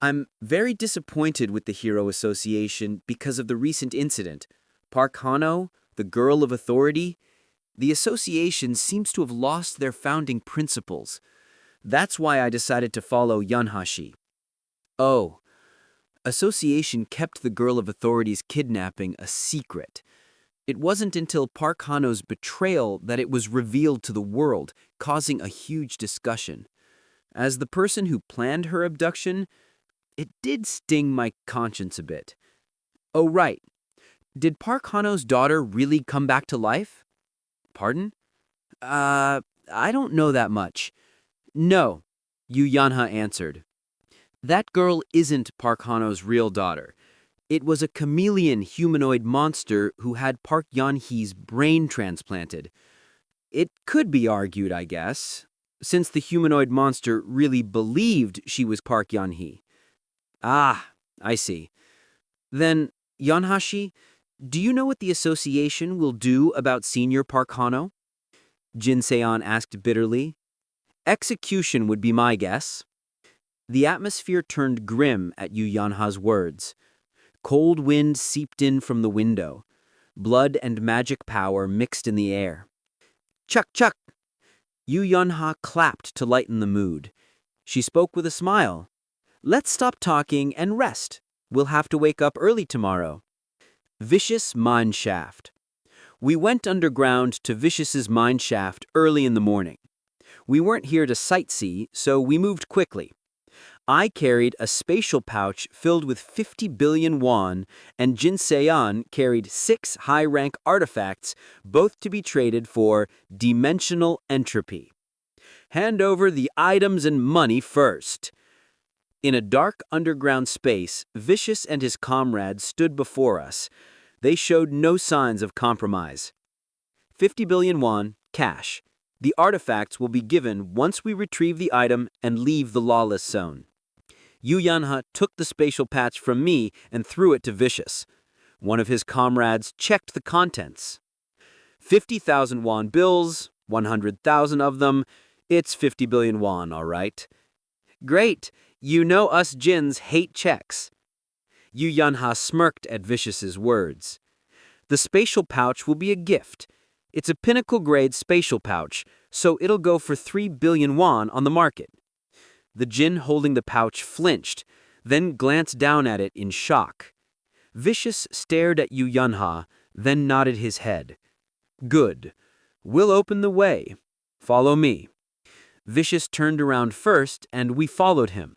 I'm very disappointed with the Hero Association because of the recent incident. Park Hano, the girl of authority, the association seems to have lost their founding principles. That's why I decided to follow Yunha-shi. Oh, association kept the girl of authority's kidnapping a secret. It wasn't until Park Hano's betrayal that it was revealed to the world, causing a huge discussion. As the person who planned her abduction, it did sting my conscience a bit. Oh, right. Did Park Hano's daughter really come back to life? Pardon? I don't know that much. No, Yu Yanha answered. That girl isn't Park Hano's real daughter. It was a chameleon humanoid monster who had Park Yan-hee's brain transplanted. It could be argued, I guess, since the humanoid monster really believed she was Park Yan-hee. Ah, I see. Then, Yanha-shi, do you know what the association will do about Senior Park Hano? Jin Se-on asked bitterly. Execution would be my guess. The atmosphere turned grim at Yu Yanha's words. Cold wind seeped in from the window. Blood and magic power mixed in the air. Chuck, chuck! Yu Yanha clapped to lighten the mood. She spoke with a smile. Let's stop talking and rest. We'll have to wake up early tomorrow. Vicious Mine Shaft. We went underground to Vicious's mine shaft early in the morning. We weren't here to sightsee, so we moved quickly. I carried a spatial pouch filled with 50 billion won, and Jin Se-on carried 6 high-rank artifacts, both to be traded for dimensional entropy. Hand over the items and money first. In a dark underground space, Vicious and his comrades stood before us. They showed no signs of compromise. 50 billion won, cash. The artifacts will be given once we retrieve the item and leave the lawless zone. Yu Yanha took the spatial patch from me and threw it to Vicious. One of his comrades checked the contents. 50,000 won bills, 100,000 of them. It's 50 billion won, all right. Great. You know us Jins hate checks. Yu Yanha smirked at Vicious's words. The spatial pouch will be a gift. It's a pinnacle-grade spatial pouch, so it'll go for 3 billion won on the market. The Jin holding the pouch flinched, then glanced down at it in shock. Vicious stared at Yu Yanha, then nodded his head. Good. We'll open the way. Follow me. Vicious turned around first, and we followed him.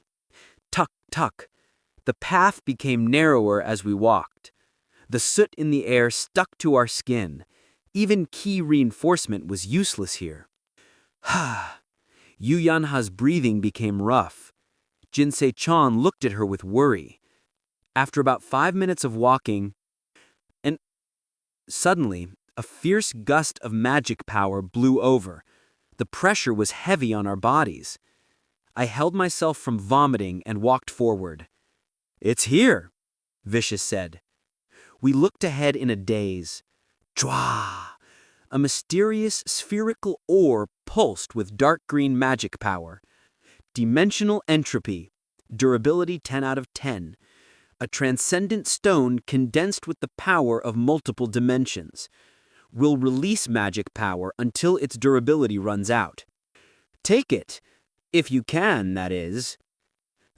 Tuck, tuck. The path became narrower as we walked. The soot in the air stuck to our skin. Even key reinforcement was useless here. Ha! Yu Yanha's breathing became rough. Jin Se-chan looked at her with worry. After about 5 minutes of walking, and suddenly, a fierce gust of magic power blew over. The pressure was heavy on our bodies. I held myself from vomiting and walked forward. It's here, Vicious said. We looked ahead in a daze. Chwa! A mysterious spherical ore pulsed with dark green magic power. Dimensional entropy. Durability 10 out of 10. A transcendent stone condensed with the power of multiple dimensions. Will release magic power until its durability runs out. Take it. If you can, that is.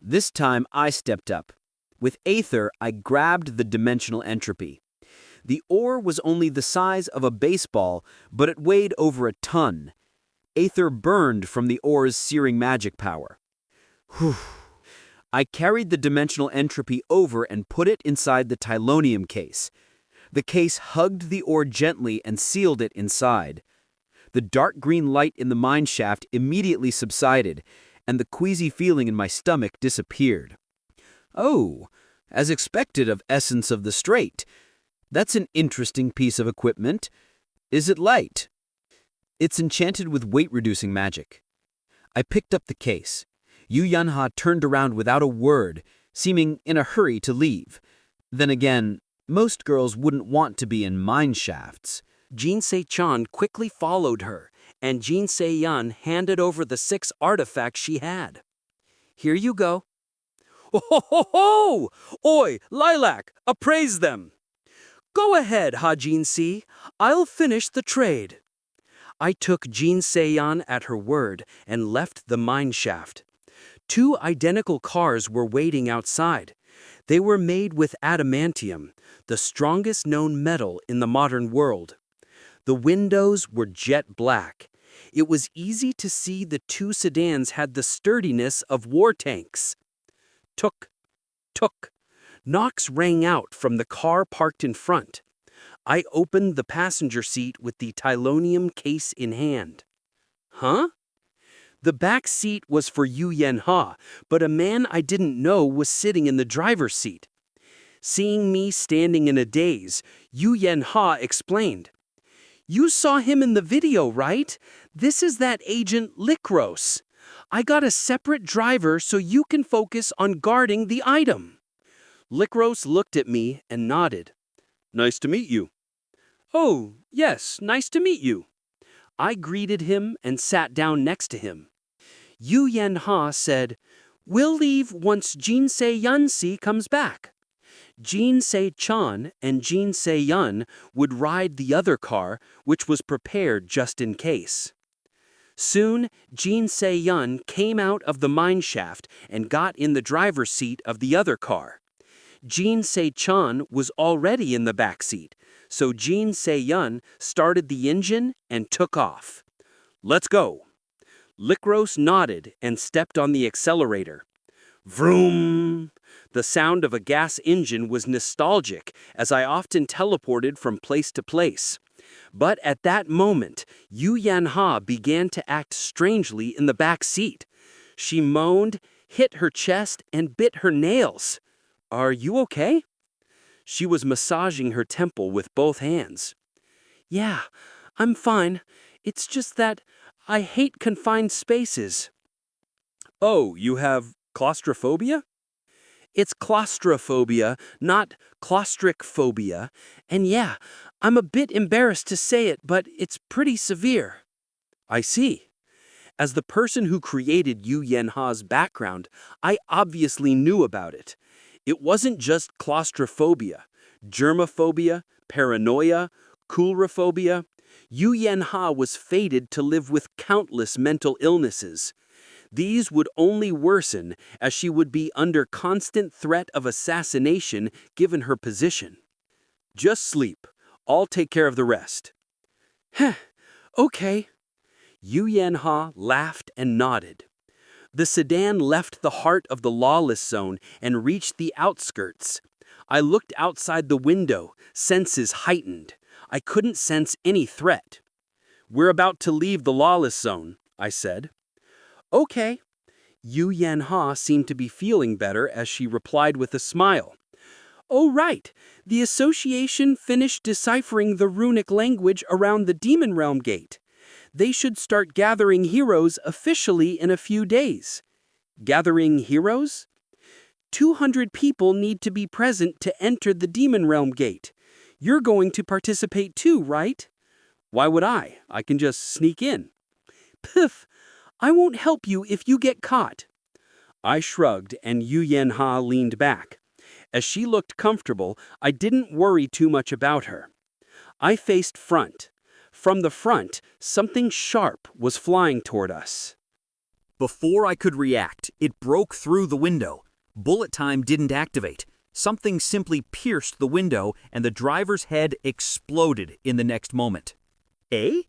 This time I stepped up. With Aether, I grabbed the dimensional entropy. The ore was only the size of a baseball, but it weighed over a ton. Aether burned from the ore's searing magic power. Whew. I carried the dimensional entropy over and put it inside the Tylonium case. The case hugged the ore gently and sealed it inside. The dark green light in the mine shaft immediately subsided, and the queasy feeling in my stomach disappeared. Oh, as expected of Essence of the Strait. That's an interesting piece of equipment. Is it light? It's enchanted with weight-reducing magic. I picked up the case. Yu Yanha turned around without a word, seeming in a hurry to leave. Then again, most girls wouldn't want to be in mine shafts. Jinsei-chan quickly followed her, and Jinsei-yan handed over the 6 artifacts she had. Here you go. Oh ho ho ho! Oi, Lilac, appraise them! Go ahead, Hajin-si. I'll finish the trade. I took Jinsei-yan at her word and left the mine shaft. 2 identical cars were waiting outside. They were made with adamantium, the strongest known metal in the modern world. The windows were jet black. It was easy to see the 2 sedans had the sturdiness of war tanks. Tuk, tuk. Knocks rang out from the car parked in front. I opened the passenger seat with the Tylonium case in hand. Huh? The back seat was for Yu Yanha, but a man I didn't know was sitting in the driver's seat. Seeing me standing in a daze, Yu Yanha explained. You saw him in the video, right? This is that agent Lycros. I got a separate driver so you can focus on guarding the item. Lycros looked at me and nodded. Nice to meet you. Oh, yes, nice to meet you. I greeted him and sat down next to him. Yu Yanha said, We'll leave once Jinsei-yan-si comes back. Jinsei-chan and Jinsei-yun would ride the other car, which was prepared just in case. Soon, Jinsei-yun came out of the mine shaft and got in the driver's seat of the other car. Jinsei-chan was already in the back seat, so Jinsei-yun started the engine and took off. Let's go. Lycros nodded and stepped on the accelerator. Vroom! The sound of a gas engine was nostalgic, as I often teleported from place to place. But at that moment, Yu Yanha began to act strangely in the back seat. She moaned, hit her chest, and bit her nails. Are you okay? She was massaging her temple with both hands. Yeah, I'm fine. It's just that I hate confined spaces. Oh, you have claustrophobia? It's claustrophobia, not claustrophobia. And yeah, I'm a bit embarrassed to say it, but it's pretty severe. I see. As the person who created Yu Yanha's background, I obviously knew about it. It wasn't just claustrophobia, germophobia, paranoia, coulrophobia. Yu Yanha was fated to live with countless mental illnesses. These would only worsen as she would be under constant threat of assassination given her position. Just sleep. I'll take care of the rest. Heh, okay. Yu Yanha laughed and nodded. The sedan left the heart of the lawless zone and reached the outskirts. I looked outside the window, senses heightened. I couldn't sense any threat. We're about to leave the lawless zone, I said. Okay. Yu Yanha seemed to be feeling better as she replied with a smile. Oh, right. The association finished deciphering the runic language around the Demon Realm Gate. They should start gathering heroes officially in a few days. Gathering heroes? 200 people need to be present to enter the Demon Realm Gate. You're going to participate too, right? Why would I? I can just sneak in. Piff! I won't help you if you get caught." I shrugged and Yu Yanha leaned back. As she looked comfortable, I didn't worry too much about her. I faced front. From the front, something sharp was flying toward us. Before I could react, it broke through the window. Bullet time didn't activate. Something simply pierced the window and the driver's head exploded in the next moment. "Eh?"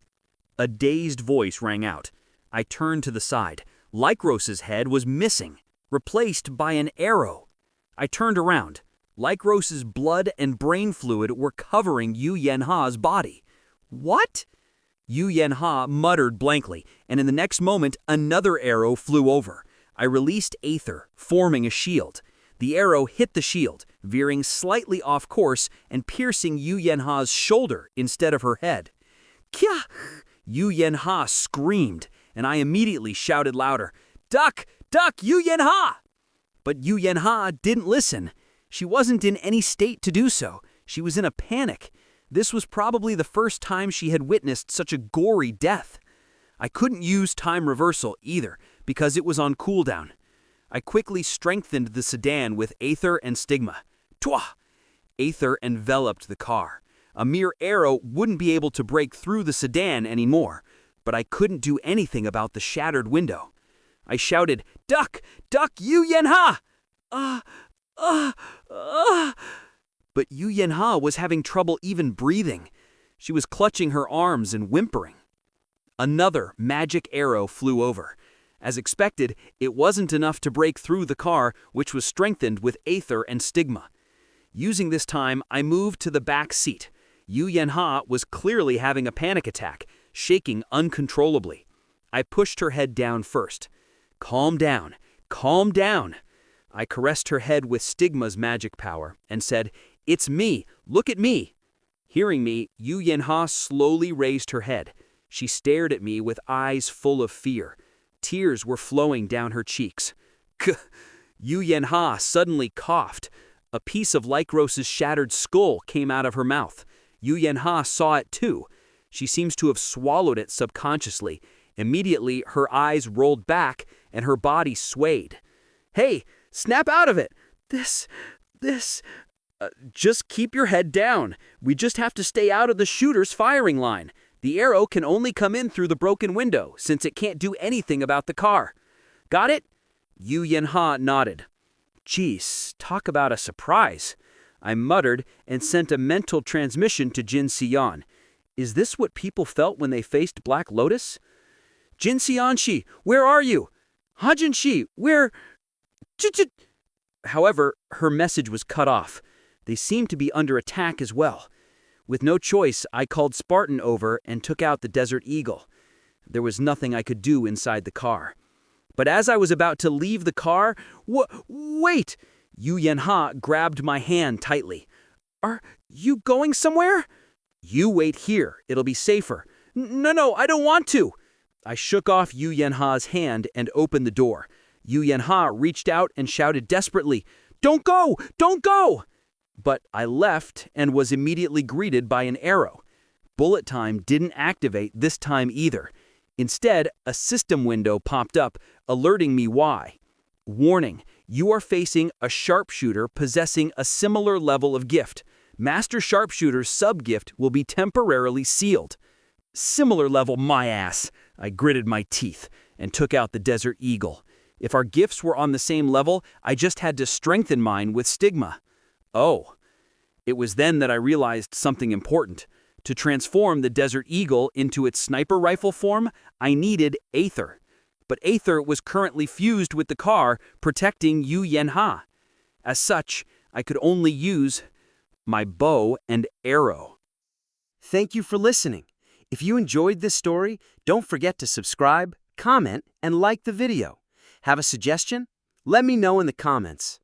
A dazed voice rang out. I turned to the side. Lycros's head was missing, replaced by an arrow. I turned around. Lycros's blood and brain fluid were covering Yu Yanha's body. "What?" Yu Yanha muttered blankly, and in the next moment, another arrow flew over. I released Aether, forming a shield. The arrow hit the shield, veering slightly off course and piercing Yu Yanha's shoulder instead of her head. "Kya!" Yu Yanha screamed, and I immediately shouted louder, "Duck! Duck, Yu Yanha!" But Yu Yanha didn't listen. She wasn't in any state to do so. She was in a panic. This was probably the first time she had witnessed such a gory death. I couldn't use time reversal either, because it was on cooldown. I quickly strengthened the sedan with Aether and Stigma. Twa! Aether enveloped the car. A mere arrow wouldn't be able to break through the sedan anymore, but I couldn't do anything about the shattered window. I shouted, "Duck! Duck, Yu Yanha!" But Yu Yanha was having trouble even breathing. She was clutching her arms and whimpering. Another magic arrow flew over. As expected, it wasn't enough to break through the car, which was strengthened with Aether and Stigma. Using this time, I moved to the back seat. Yu Yanha was clearly having a panic attack, shaking uncontrollably. I pushed her head down first. "Calm down, calm down." I caressed her head with Stigma's magic power and said, "It's me, look at me." Hearing me, Yu Yanha slowly raised her head. She stared at me with eyes full of fear. Tears were flowing down her cheeks. Yu Yanha suddenly coughed. A piece of Lycros's shattered skull came out of her mouth. Yu Yanha saw it too. She seems to have swallowed it subconsciously. Immediately, her eyes rolled back and her body swayed. "Hey, snap out of it! Just keep your head down. We just have to stay out of the shooter's firing line. The arrow can only come in through the broken window, since it can't do anything about the car. Got it?" Yu Yanha nodded. "Geez, talk about a surprise." I muttered and sent a mental transmission to Jin Sion. Is this what people felt when they faced Black Lotus? "Jin Sion-shi, where are you? Hajin-shi, where... However, her message was cut off. They seemed to be under attack as well. With no choice, I called Spartan over and took out the Desert Eagle. There was nothing I could do inside the car. But as I was about to leave the car, wait! Yu Yanha grabbed my hand tightly. "Are you going somewhere?" "You wait here. It'll be safer." No, I don't want to." I shook off Yu Yanha's hand and opened the door. Yu Yanha reached out and shouted desperately, "Don't go! Don't go!" But I left and was immediately greeted by an arrow. Bullet time didn't activate this time either. Instead, a system window popped up, alerting me why. "Warning, you are facing a sharpshooter possessing a similar level of gift. Master Sharpshooter's sub-gift will be temporarily sealed." Similar level, my ass! I gritted my teeth and took out the Desert Eagle. If our gifts were on the same level, I just had to strengthen mine with Stigma. Oh. It was then that I realized something important. To transform the Desert Eagle into its sniper rifle form, I needed Aether. But Aether was currently fused with the car, protecting Yu Yanha. As such, I could only use my bow and arrow. Thank you for listening. If you enjoyed this story, don't forget to subscribe, comment, and like the video. Have a suggestion? Let me know in the comments.